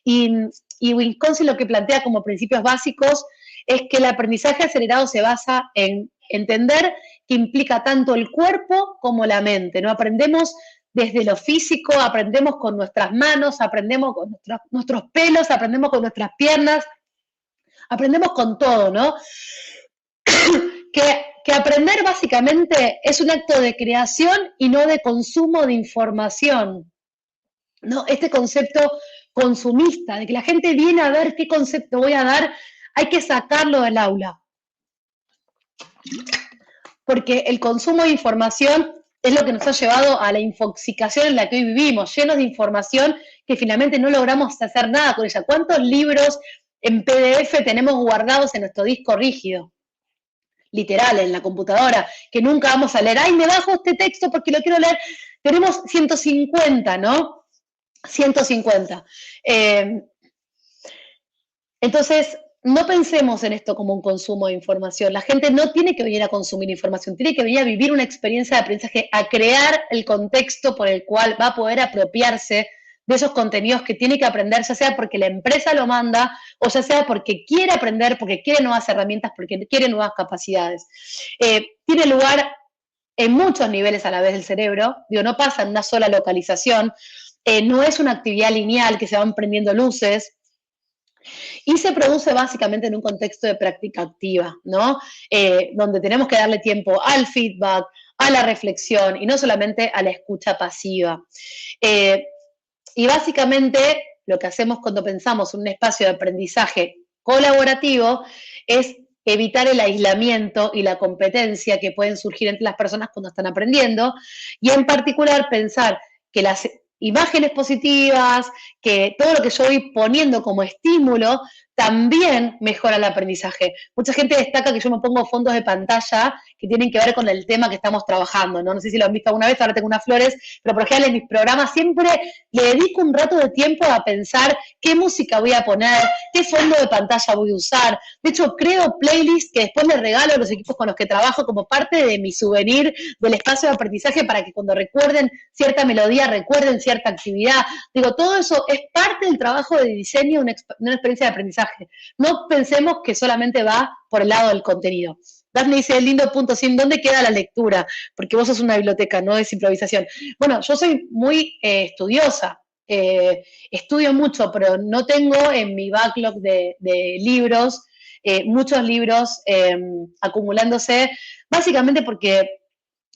[SPEAKER 3] Y Wisconsin lo que plantea como principios básicos es que el aprendizaje acelerado se basa en entender que implica tanto el cuerpo como la mente, ¿no? Aprendemos desde lo físico, aprendemos con nuestras manos, aprendemos con nuestros pelos, aprendemos con nuestras piernas, aprendemos con todo, ¿no? Que aprender básicamente es un acto de creación y no de consumo de información, ¿no? Este concepto consumista, de que la gente viene a ver qué concepto voy a dar, hay que sacarlo del aula. Porque el consumo de información es lo que nos ha llevado a la infoxicación en la que hoy vivimos, llenos de información que finalmente no logramos hacer nada con ella. ¿Cuántos libros en PDF tenemos guardados en nuestro disco rígido? Literal, en la computadora, que nunca vamos a leer. ¡Ay, me bajo este texto porque lo quiero leer! Tenemos 150, ¿no? 150. Entonces, no pensemos en esto como un consumo de información. La gente no tiene que venir a consumir información, tiene que venir a vivir una experiencia de aprendizaje, a crear el contexto por el cual va a poder apropiarse de esos contenidos que tiene que aprender, ya sea porque la empresa lo manda o ya sea porque quiere aprender, porque quiere nuevas herramientas, porque quiere nuevas capacidades. Tiene lugar en muchos niveles a la vez del cerebro, digo, no pasa en una sola localización, no es una actividad lineal que se van prendiendo luces, y se produce básicamente en un contexto de práctica activa, ¿no? Donde tenemos que darle tiempo al feedback, a la reflexión y no solamente a la escucha pasiva. Y básicamente lo que hacemos cuando pensamos en un espacio de aprendizaje colaborativo es evitar el aislamiento y la competencia que pueden surgir entre las personas cuando están aprendiendo, y en particular pensar que las imágenes positivas, que todo lo que yo voy poniendo como estímulo también mejora el aprendizaje. Mucha gente destaca que yo me pongo fondos de pantalla que tienen que ver con el tema que estamos trabajando, ¿no? No sé si lo han visto alguna vez, ahora tengo unas flores, pero por ejemplo en mis programas siempre le dedico un rato de tiempo a pensar qué música voy a poner, qué fondo de pantalla voy a usar. De hecho, creo playlists que después les regalo a los equipos con los que trabajo como parte de mi souvenir del espacio de aprendizaje para que cuando recuerden cierta melodía, recuerden cierta actividad. Digo, todo eso es parte del trabajo de diseño de una experiencia de aprendizaje. No pensemos que solamente va por el lado del contenido. Daphne dice, el lindo punto, sin ¿dónde queda la lectura? Porque vos sos una biblioteca, no es improvisación. Bueno, yo soy muy estudiosa. estudio mucho, pero no tengo en mi backlog de libros, muchos libros acumulándose, básicamente porque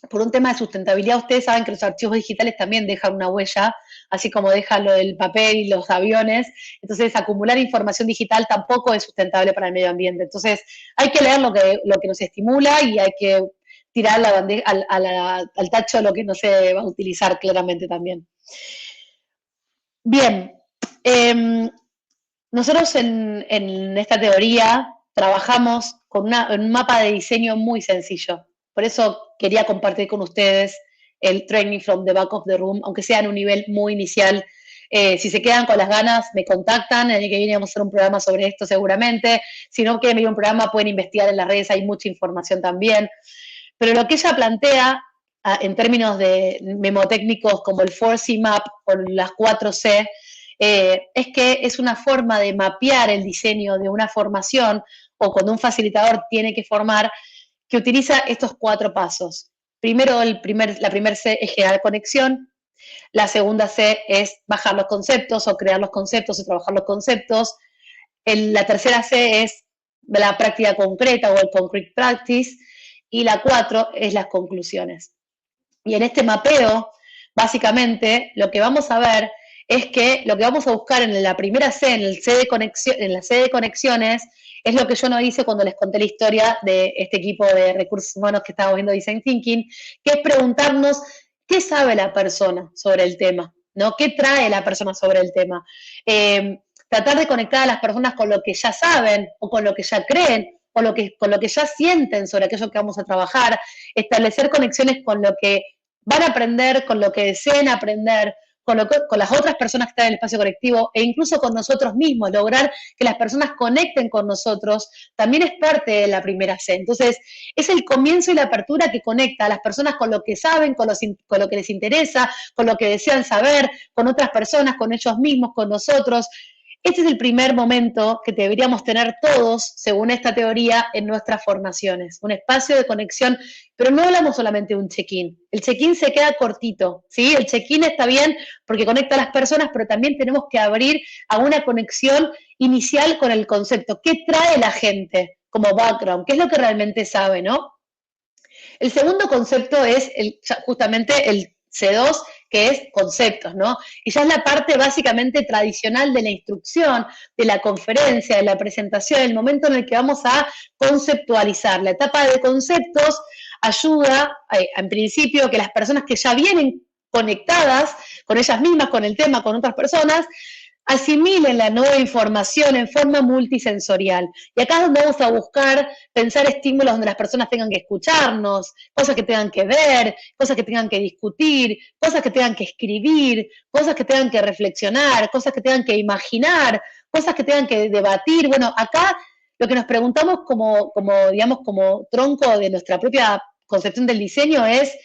[SPEAKER 3] por un tema de sustentabilidad, ustedes saben que los archivos digitales también dejan una huella, así como dejan lo del papel y los aviones. Entonces, acumular información digital tampoco es sustentable para el medio ambiente. Entonces, hay que leer lo que nos estimula y hay que tirar al tacho lo que no se va a utilizar claramente también. Bien, nosotros en esta teoría trabajamos con un mapa de diseño muy sencillo. Por eso quería compartir con ustedes el training from the back of the room, aunque sea en un nivel muy inicial. Si se quedan con las ganas, me contactan. El año que viene vamos a hacer un programa sobre esto seguramente. Si no quieren ver un programa, pueden investigar en las redes, hay mucha información también. Pero lo que ella plantea, en términos de memotécnicos como el 4C Map o las 4C, es que es una forma de mapear el diseño de una formación o cuando un facilitador tiene que formar, que utiliza estos 4 pasos. Primero, la primera C es generar conexión, la segunda C es bajar los conceptos o crear los conceptos o trabajar los conceptos, la tercera C es la práctica concreta o el concrete practice, y la 4 es las conclusiones. Y en este mapeo, básicamente, lo que vamos a ver es que lo que vamos a buscar en la primera C, en la C de conexiones, es lo que yo no hice cuando les conté la historia de este equipo de recursos humanos que estábamos viendo Design Thinking, que es preguntarnos qué sabe la persona sobre el tema, ¿no? ¿Qué trae la persona sobre el tema? Tratar de conectar a las personas con lo que ya saben o con lo que ya creen o con lo que ya sienten sobre aquello que vamos a trabajar, establecer conexiones con lo que van a aprender, con lo que deseen aprender, con las otras personas que están en el espacio colectivo e incluso con nosotros mismos, lograr que las personas conecten con nosotros, también es parte de la primera C. Entonces, es el comienzo y la apertura que conecta a las personas con lo que saben, con lo que les interesa, con lo que desean saber, con otras personas, con ellos mismos, con nosotros. Este es el primer momento que deberíamos tener todos, según esta teoría, en nuestras formaciones. Un espacio de conexión, pero no hablamos solamente de un check-in. El check-in se queda cortito, ¿sí? El check-in está bien porque conecta a las personas, pero también tenemos que abrir a una conexión inicial con el concepto. ¿Qué trae la gente como background? ¿Qué es lo que realmente sabe, no? El segundo concepto es justamente el C2, que es conceptos, ¿no? Y ya es la parte básicamente tradicional de la instrucción, de la conferencia, de la presentación, el momento en el que vamos a conceptualizar. La etapa de conceptos ayuda, en principio, que las personas que ya vienen conectadas con ellas mismas, con el tema, con otras personas, asimilen la nueva información en forma multisensorial. Y acá es donde vamos a buscar pensar estímulos donde las personas tengan que escucharnos, cosas que tengan que ver, cosas que tengan que discutir, cosas que tengan que escribir, cosas que tengan que reflexionar, cosas que tengan que imaginar, cosas que tengan que debatir. Bueno, acá lo que nos preguntamos como tronco de nuestra propia concepción del diseño es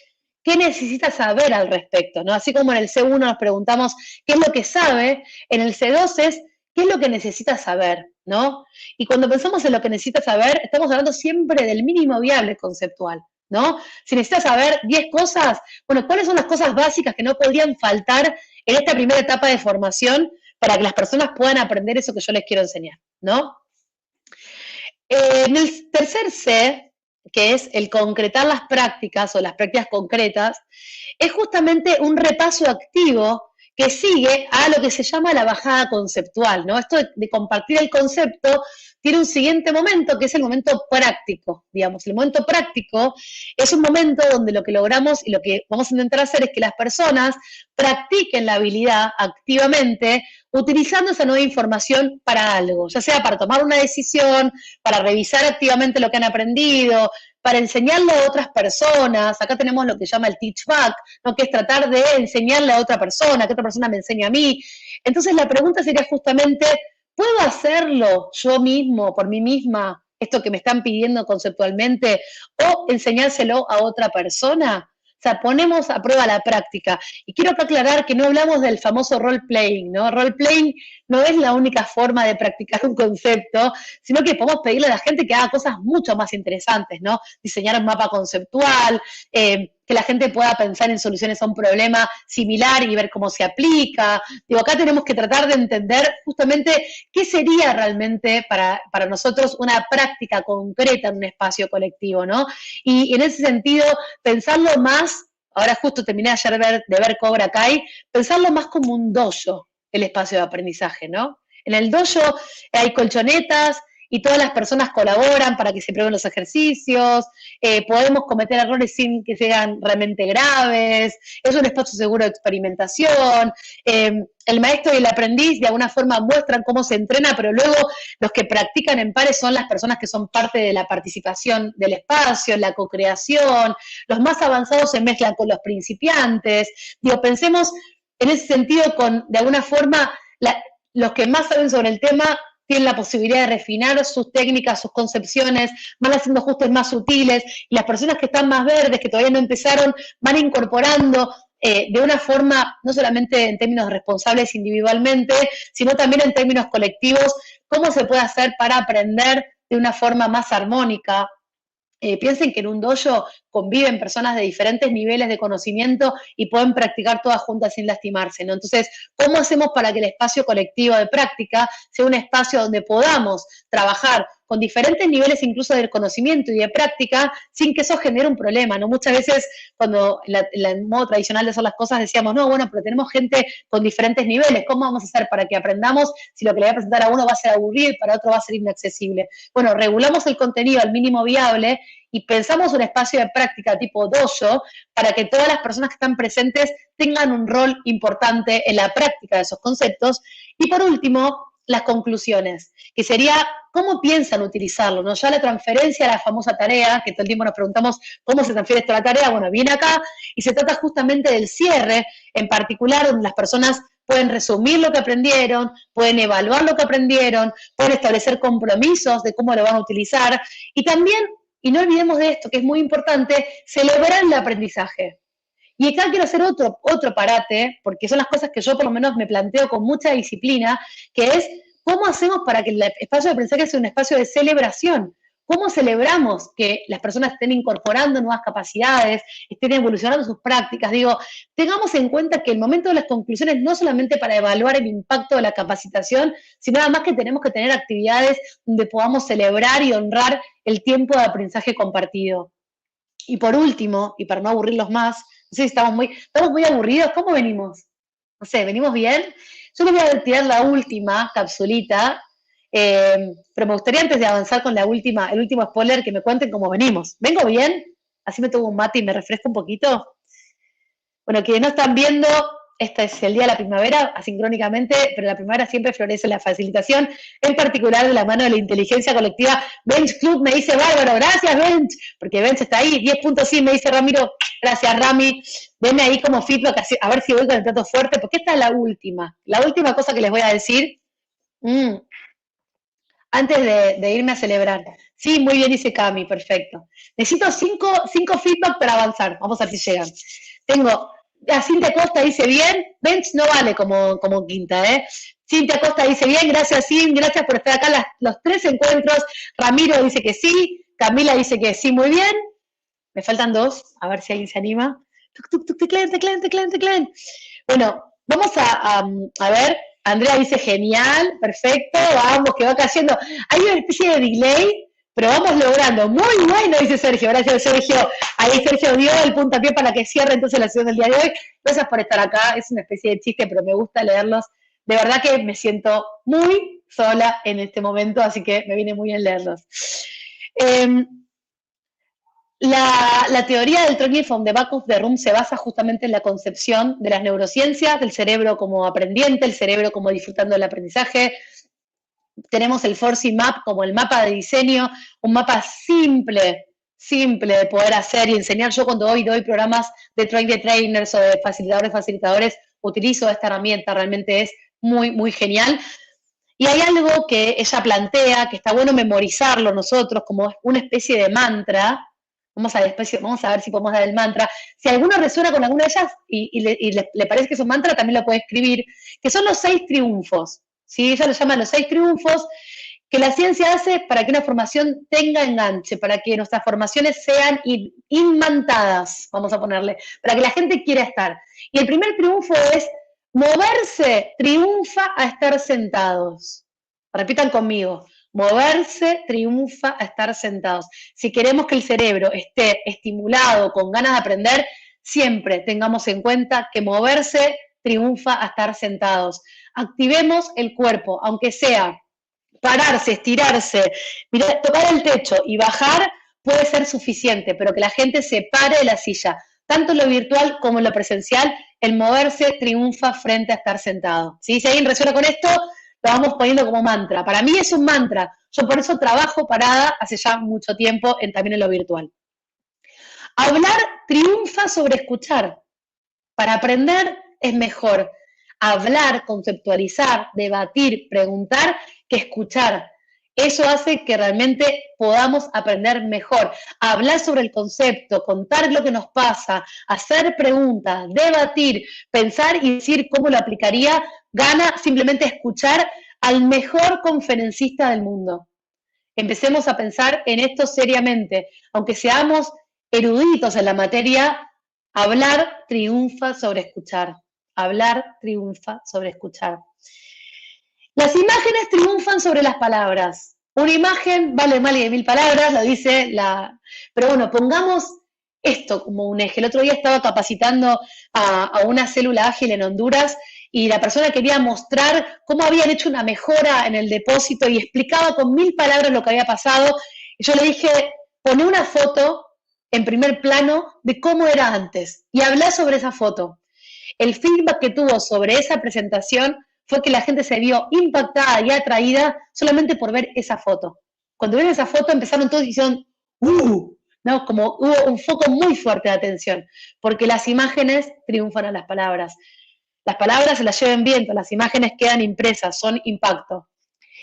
[SPEAKER 3] ¿qué necesita saber al respecto? ¿No? Así como en el C1 nos preguntamos qué es lo que sabe, en el C2 es qué es lo que necesita saber, ¿no? Y cuando pensamos en lo que necesita saber, estamos hablando siempre del mínimo viable conceptual, ¿no? Si necesita saber 10 cosas, bueno, ¿cuáles son las cosas básicas que no podrían faltar en esta primera etapa de formación para que las personas puedan aprender eso que yo les quiero enseñar, ¿no? En el tercer C, que es el concretar las prácticas o las prácticas concretas, es justamente un repaso activo que sigue a lo que se llama la bajada conceptual, ¿no? Esto de compartir el concepto tiene un siguiente momento, que es el momento práctico, digamos. El momento práctico es un momento donde lo que logramos y lo que vamos a intentar hacer es que las personas practiquen la habilidad activamente utilizando esa nueva información para algo, ya sea para tomar una decisión, para revisar activamente lo que han aprendido, para enseñarle a otras personas. Acá tenemos lo que se llama el teach back, ¿no? Que es tratar de enseñarle a otra persona, que otra persona me enseñe a mí. Entonces la pregunta sería justamente, ¿puedo hacerlo yo mismo, por mí misma, esto que me están pidiendo conceptualmente, o enseñárselo a otra persona? O sea, ponemos a prueba la práctica. Y quiero acá aclarar que no hablamos del famoso role-playing, ¿no? Role-playing no es la única forma de practicar un concepto, sino que podemos pedirle a la gente que haga cosas mucho más interesantes, ¿no? Diseñar un mapa conceptual, que que la gente pueda pensar en soluciones a un problema similar y ver cómo se aplica. Digo, acá tenemos que tratar de entender justamente qué sería realmente para nosotros una práctica concreta en un espacio colectivo, ¿no? Y en ese sentido, pensarlo más, ahora justo terminé ayer de ver Cobra Kai, pensarlo más como un dojo, el espacio de aprendizaje, ¿no? En el dojo hay colchonetas y todas las personas colaboran para que se prueben los ejercicios, podemos cometer errores sin que sean realmente graves, es un espacio seguro de experimentación, el maestro y el aprendiz de alguna forma muestran cómo se entrena, pero luego los que practican en pares son las personas que son parte de la participación del espacio, la co-creación, los más avanzados se mezclan con los principiantes, digo, pensemos en ese sentido de alguna forma, los que más saben sobre el tema tienen la posibilidad de refinar sus técnicas, sus concepciones, van haciendo ajustes más sutiles, y las personas que están más verdes, que todavía no empezaron, van incorporando de una forma, no solamente en términos responsables individualmente, sino también en términos colectivos, cómo se puede hacer para aprender de una forma más armónica. Piensen que en un dojo conviven personas de diferentes niveles de conocimiento y pueden practicar todas juntas sin lastimarse, ¿no? Entonces, ¿cómo hacemos para que el espacio colectivo de práctica sea un espacio donde podamos trabajar con diferentes niveles incluso del conocimiento y de práctica sin que eso genere un problema, ¿no? Muchas veces cuando en el modo tradicional de hacer las cosas decíamos, no, bueno, pero tenemos gente con diferentes niveles, ¿cómo vamos a hacer para que aprendamos si lo que le voy a presentar a uno va a ser aburrido y para otro va a ser inaccesible? Bueno, regulamos el contenido al mínimo viable y pensamos un espacio de práctica tipo dojo para que todas las personas que están presentes tengan un rol importante en la práctica de esos conceptos. Y por último, las conclusiones, que sería cómo piensan utilizarlo, ¿no? Ya la transferencia a la famosa tarea, que todo el tiempo nos preguntamos cómo se transfiere esto a la tarea, bueno, viene acá y se trata justamente del cierre, en particular donde las personas pueden resumir lo que aprendieron, pueden evaluar lo que aprendieron, pueden establecer compromisos de cómo lo van a utilizar y también, y no olvidemos de esto, que es muy importante, celebrar el aprendizaje. Y acá quiero hacer otro parate, porque son las cosas que yo por lo menos me planteo con mucha disciplina, que es cómo hacemos para que el espacio de aprendizaje sea un espacio de celebración. ¿Cómo celebramos que las personas estén incorporando nuevas capacidades, estén evolucionando sus prácticas? Digo, tengamos en cuenta que el momento de las conclusiones no solamente para evaluar el impacto de la capacitación, sino además que tenemos que tener actividades donde podamos celebrar y honrar el tiempo de aprendizaje compartido. Y por último, y para no aburrirlos más, no sé si estamos muy aburridos, ¿cómo venimos? No sé, ¿venimos bien? Yo les voy a tirar la última capsulita, pero me gustaría antes de avanzar con el último spoiler, que me cuenten cómo venimos. ¿Vengo bien? Así me tomo un mate y me refresco un poquito. Bueno, quienes no están viendo, este es el día de la primavera, asincrónicamente, pero la primavera siempre florece la facilitación, en particular de la mano de la inteligencia colectiva. Bench Club me dice, bárbaro, gracias Bench, porque Bench está ahí, 10 puntos sí, me dice Ramiro, gracias Rami, denme ahí como feedback, a ver si voy con el plato fuerte, porque esta es la última cosa que les voy a decir, antes de irme a celebrar. Sí, muy bien, dice Cami, perfecto. Necesito cinco feedback para avanzar, vamos a ver si llegan. Tengo... Cintia Costa dice bien, Bench no vale como quinta, ¿eh? Cintia Costa dice bien, gracias Cintia, gracias por estar acá los 3 encuentros. Ramiro dice que sí, Camila dice que sí, muy bien. Me faltan 2, a ver si alguien se anima. Teclen. Bueno, vamos a ver. Andrea dice genial, perfecto, vamos, que va cayendo. Hay una especie de delay, pero vamos logrando. Muy bueno, dice Sergio. Gracias, Sergio. Ahí Sergio dio el puntapié para que cierre entonces la sesión del día de hoy. Gracias por estar acá. Es una especie de chiste, pero me gusta leerlos. De verdad que me siento muy sola en este momento, así que me viene muy bien leerlos. La teoría del Training from the Back of the Room se basa justamente en la concepción de las neurociencias, del cerebro como aprendiente, el cerebro como disfrutando del aprendizaje. Tenemos el Forcing Map como el mapa de diseño, un mapa simple de poder hacer y enseñar. Yo cuando hoy doy programas de trainers o de facilitadores, utilizo esta herramienta, realmente es muy, muy genial. Y hay algo que ella plantea, que está bueno memorizarlo nosotros como una especie de mantra. Vamos a ver si podemos dar el mantra. Si alguno resuena con alguna de ellas y le parece que es un mantra, también lo puede escribir, que son los 6 triunfos. ¿Sí? Ella lo llama los 6 triunfos, que la ciencia hace para que una formación tenga enganche, para que nuestras formaciones sean imantadas, vamos a ponerle, para que la gente quiera estar. Y el primer triunfo es moverse, triunfa a estar sentados. Repitan conmigo, moverse triunfa a estar sentados. Si queremos que el cerebro esté estimulado, con ganas de aprender, siempre tengamos en cuenta que moverse triunfa a estar sentados. Activemos el cuerpo, aunque sea pararse, estirarse, mirar, tocar el techo y bajar puede ser suficiente, pero que la gente se pare de la silla, tanto en lo virtual como en lo presencial, el moverse triunfa frente a estar sentado. ¿Sí? Si alguien resuena con esto, lo vamos poniendo como mantra. Para mí es un mantra. Yo por eso trabajo parada hace ya mucho tiempo también en lo virtual. Hablar triunfa sobre escuchar. Para aprender es mejor hablar, conceptualizar, debatir, preguntar que escuchar. Eso hace que realmente podamos aprender mejor. Hablar sobre el concepto, contar lo que nos pasa, hacer preguntas, debatir, pensar y decir cómo lo aplicaría, gana simplemente escuchar al mejor conferencista del mundo. Empecemos a pensar en esto seriamente. Aunque seamos eruditos en la materia, hablar triunfa sobre escuchar. Hablar triunfa sobre escuchar. Las imágenes triunfan sobre las palabras. Una imagen vale más de 1000 palabras, lo dice la... Pero bueno, pongamos esto como un eje. El otro día estaba capacitando a una célula ágil en Honduras y la persona quería mostrar cómo habían hecho una mejora en el depósito y explicaba con 1000 palabras lo que había pasado. Y yo le dije, poné una foto en primer plano de cómo era antes y hablá sobre esa foto. El feedback que tuvo sobre esa presentación fue que la gente se vio impactada y atraída solamente por ver esa foto. Cuando vieron esa foto empezaron todos y dijeron, ¿no? Como hubo un foco muy fuerte de atención, porque las imágenes triunfan a las palabras. Las palabras se las llevan viento, las imágenes quedan impresas, son impacto.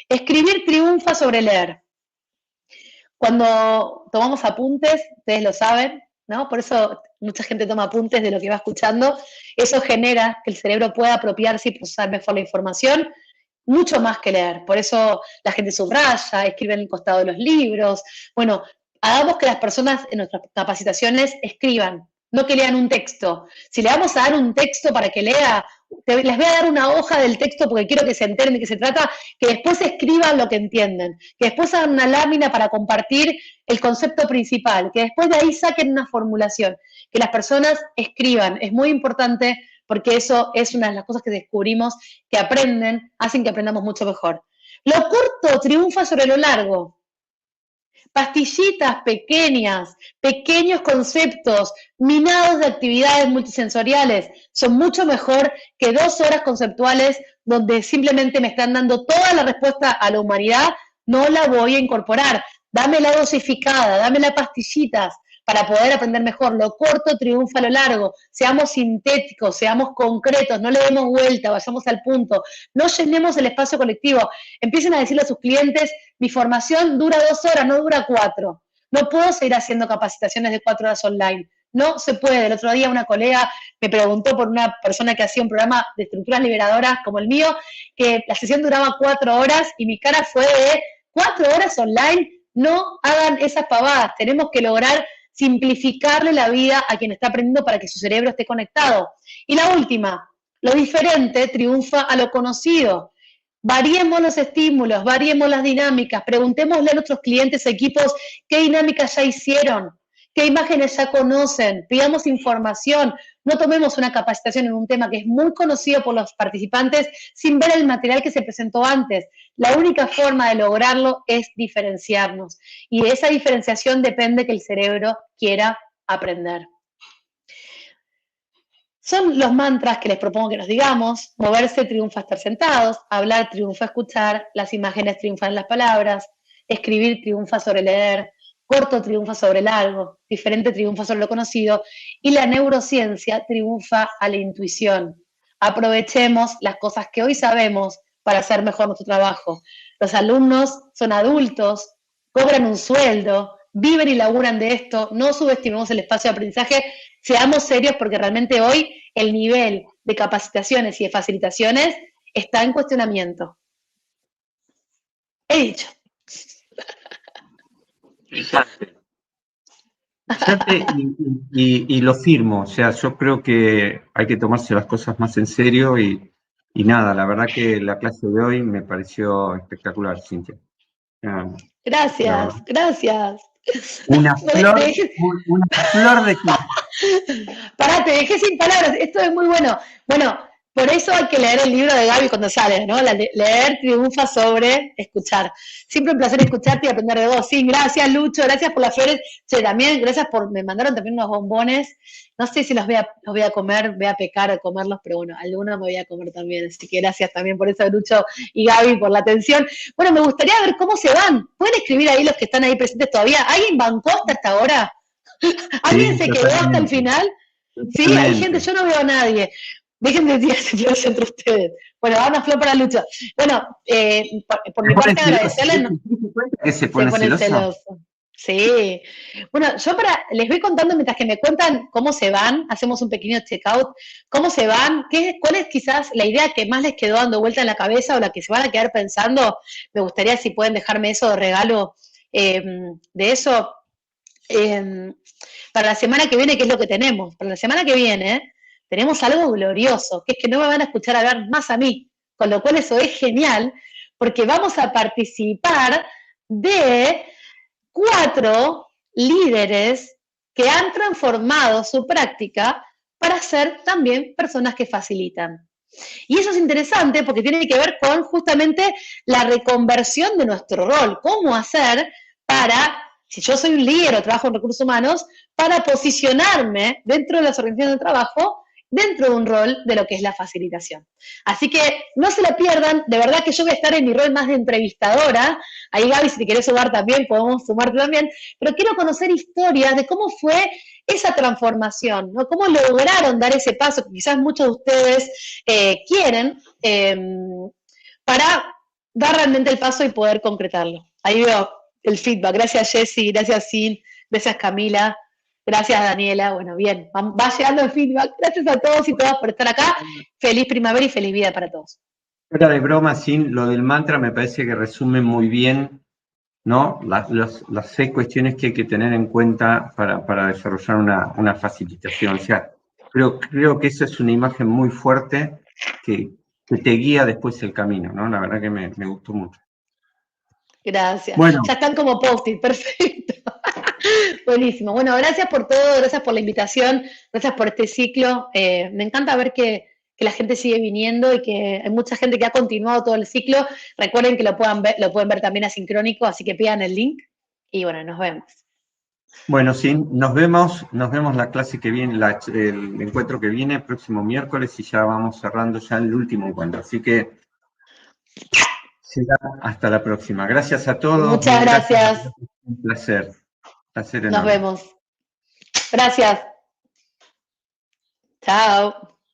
[SPEAKER 3] Escribir triunfa sobre leer. Cuando tomamos apuntes, ustedes lo saben, ¿no? Por eso mucha gente toma apuntes de lo que va escuchando. Eso genera que el cerebro pueda apropiarse y procesar mejor la información, mucho más que leer. Por eso la gente subraya, escribe en el costado de los libros. Bueno, hagamos que las personas en nuestras capacitaciones escriban, no que lean un texto. Si le vamos a dar un texto para que lea, les voy a dar una hoja del texto porque quiero que se enteren de qué se trata, que después escriban lo que entienden, que después hagan una lámina para compartir el concepto principal, que después de ahí saquen una formulación, que las personas escriban. Es muy importante porque eso es una de las cosas que descubrimos que aprenden, hacen que aprendamos mucho mejor. Lo corto triunfa sobre lo largo. Pastillitas pequeñas, pequeños conceptos, minados de actividades multisensoriales, son mucho mejor que 2 horas conceptuales donde simplemente me están dando toda la respuesta a la humanidad, no la voy a incorporar. Dámela dosificada, dámela pastillitas para poder aprender mejor. Lo corto triunfa a lo largo. Seamos sintéticos, seamos concretos, no le demos vuelta, vayamos al punto. No llenemos el espacio colectivo. Empiecen a decirle a sus clientes, mi formación dura 2 horas, no dura 4. No puedo seguir haciendo capacitaciones de 4 horas online. No se puede. El otro día una colega me preguntó por una persona que hacía un programa de estructuras liberadoras como el mío, que la sesión duraba 4 horas y mi cara fue de 4 horas online. No hagan esas pavadas. Tenemos que lograr simplificarle la vida a quien está aprendiendo para que su cerebro esté conectado. Y la última, lo diferente triunfa a lo conocido. Variemos los estímulos, variemos las dinámicas, preguntémosle a nuestros clientes, equipos, qué dinámicas ya hicieron, qué imágenes ya conocen, pidamos información, no tomemos una capacitación en un tema que es muy conocido por los participantes sin ver el material que se presentó antes. La única forma de lograrlo es diferenciarnos y de esa diferenciación depende que el cerebro quiera aprender. Son los mantras que les propongo que nos digamos. Moverse triunfa estar sentados, hablar triunfa escuchar, las imágenes triunfan las palabras, escribir triunfa sobre leer, corto triunfa sobre largo, diferente triunfa sobre lo conocido y la neurociencia triunfa a la intuición. Aprovechemos las cosas que hoy sabemos para hacer mejor nuestro trabajo. Los alumnos son adultos, cobran un sueldo, viven y laburan de esto, no subestimemos el espacio de aprendizaje, seamos serios porque realmente hoy el nivel de capacitaciones y de facilitaciones está en cuestionamiento. He dicho.
[SPEAKER 2] Y lo firmo, o sea, yo creo que hay que tomarse las cosas más en serio y nada, la verdad que la clase de hoy me pareció espectacular, Cintia. Ah, la
[SPEAKER 3] Gracias,
[SPEAKER 2] verdad.
[SPEAKER 3] gracias.
[SPEAKER 2] Una
[SPEAKER 3] Te
[SPEAKER 2] flor,
[SPEAKER 3] dejé,
[SPEAKER 2] una flor de clase.
[SPEAKER 3] pará, te dejé sin palabras, esto es muy bueno. Bueno, por eso hay que leer el libro de Gaby cuando sales, ¿no? Leer triunfa sobre escuchar. Siempre un placer escucharte y aprender de vos. Sí, gracias Lucho, gracias por las flores. Che, también, gracias por, me mandaron también unos bombones. No sé si los voy a comer, voy a pecar de comerlos, pero bueno, algunos me voy a comer también. Así que gracias también por eso, Lucho y Gaby, por la atención. Bueno, me gustaría ver cómo se van. ¿Pueden escribir ahí los que están ahí presentes todavía? ¿Alguien bancó hasta ahora? ¿Alguien
[SPEAKER 2] Sí,
[SPEAKER 3] se quedó hasta el
[SPEAKER 2] totalmente.
[SPEAKER 3] final? Sí, hay gente,
[SPEAKER 2] Totalmente.
[SPEAKER 3] yo no veo a nadie. Dejen de tirarse flores entre ustedes. Bueno, va una flor para Lucho. Bueno, por
[SPEAKER 2] Se
[SPEAKER 3] mi
[SPEAKER 2] pone
[SPEAKER 3] parte
[SPEAKER 2] celosa.
[SPEAKER 3] agradecerles,
[SPEAKER 2] ¿Te diste cuenta que se
[SPEAKER 3] se
[SPEAKER 2] pone
[SPEAKER 3] pone
[SPEAKER 2] celosa?
[SPEAKER 3] celoso. Sí. Bueno, les voy contando mientras que me cuentan cómo se van, hacemos un pequeño checkout, cómo se van, cuál es quizás la idea que más les quedó dando vuelta en la cabeza o la que se van a quedar pensando. Me gustaría si pueden dejarme eso de regalo, de eso. Eh, para la semana que viene, ¿qué es lo que tenemos? Para la semana que viene tenemos algo glorioso, que es que no me van a escuchar hablar más a mí, con lo cual eso es genial, porque vamos a participar de 4 líderes que han transformado su práctica para ser también personas que facilitan. Y eso es interesante porque tiene que ver con justamente la reconversión de nuestro rol, cómo hacer para, si yo soy un líder o trabajo en recursos humanos, para posicionarme dentro de las organizaciones de trabajo, dentro de un rol de lo que es la facilitación. Así que no se la pierdan, de verdad que yo voy a estar en mi rol más de entrevistadora, ahí Gaby, si te querés sumar también, podemos sumarte también, pero quiero conocer historias de cómo fue esa transformación, ¿no? Cómo lograron dar ese paso que quizás muchos de ustedes quieren para dar realmente el paso y poder concretarlo. Ahí veo el feedback. Gracias Jessy, gracias Sin, gracias Camila, gracias Daniela. Bueno, bien, va llegando el feedback. Gracias a todos y todas por estar acá. Feliz primavera y feliz vida para todos.
[SPEAKER 2] Fuera de broma, Sin, lo del mantra me parece que resume muy bien, ¿no? Las 6 cuestiones que hay que tener en cuenta para desarrollar una facilitación. O sea, creo que esa es una imagen muy fuerte que te guía después el camino, ¿no? La verdad que me gustó mucho.
[SPEAKER 3] Gracias.
[SPEAKER 2] Bueno,
[SPEAKER 3] Ya están como post-it, perfecto. Buenísimo. Bueno, gracias por todo, gracias por la invitación, gracias por este ciclo. Me encanta ver que la gente sigue viniendo y que hay mucha gente que ha continuado todo el ciclo. Recuerden que lo pueden ver también asincrónico, así que pidan el link y bueno, nos vemos.
[SPEAKER 2] bueno, sí, nos vemos la clase que viene, el encuentro que viene, próximo miércoles, y ya vamos cerrando ya el último encuentro. Así que será hasta la próxima. Gracias a todos,
[SPEAKER 3] Muchas
[SPEAKER 2] mil gracias.
[SPEAKER 3] gracias.
[SPEAKER 2] Un placer
[SPEAKER 3] Nos
[SPEAKER 2] enorme.
[SPEAKER 3] vemos. Gracias. Chao.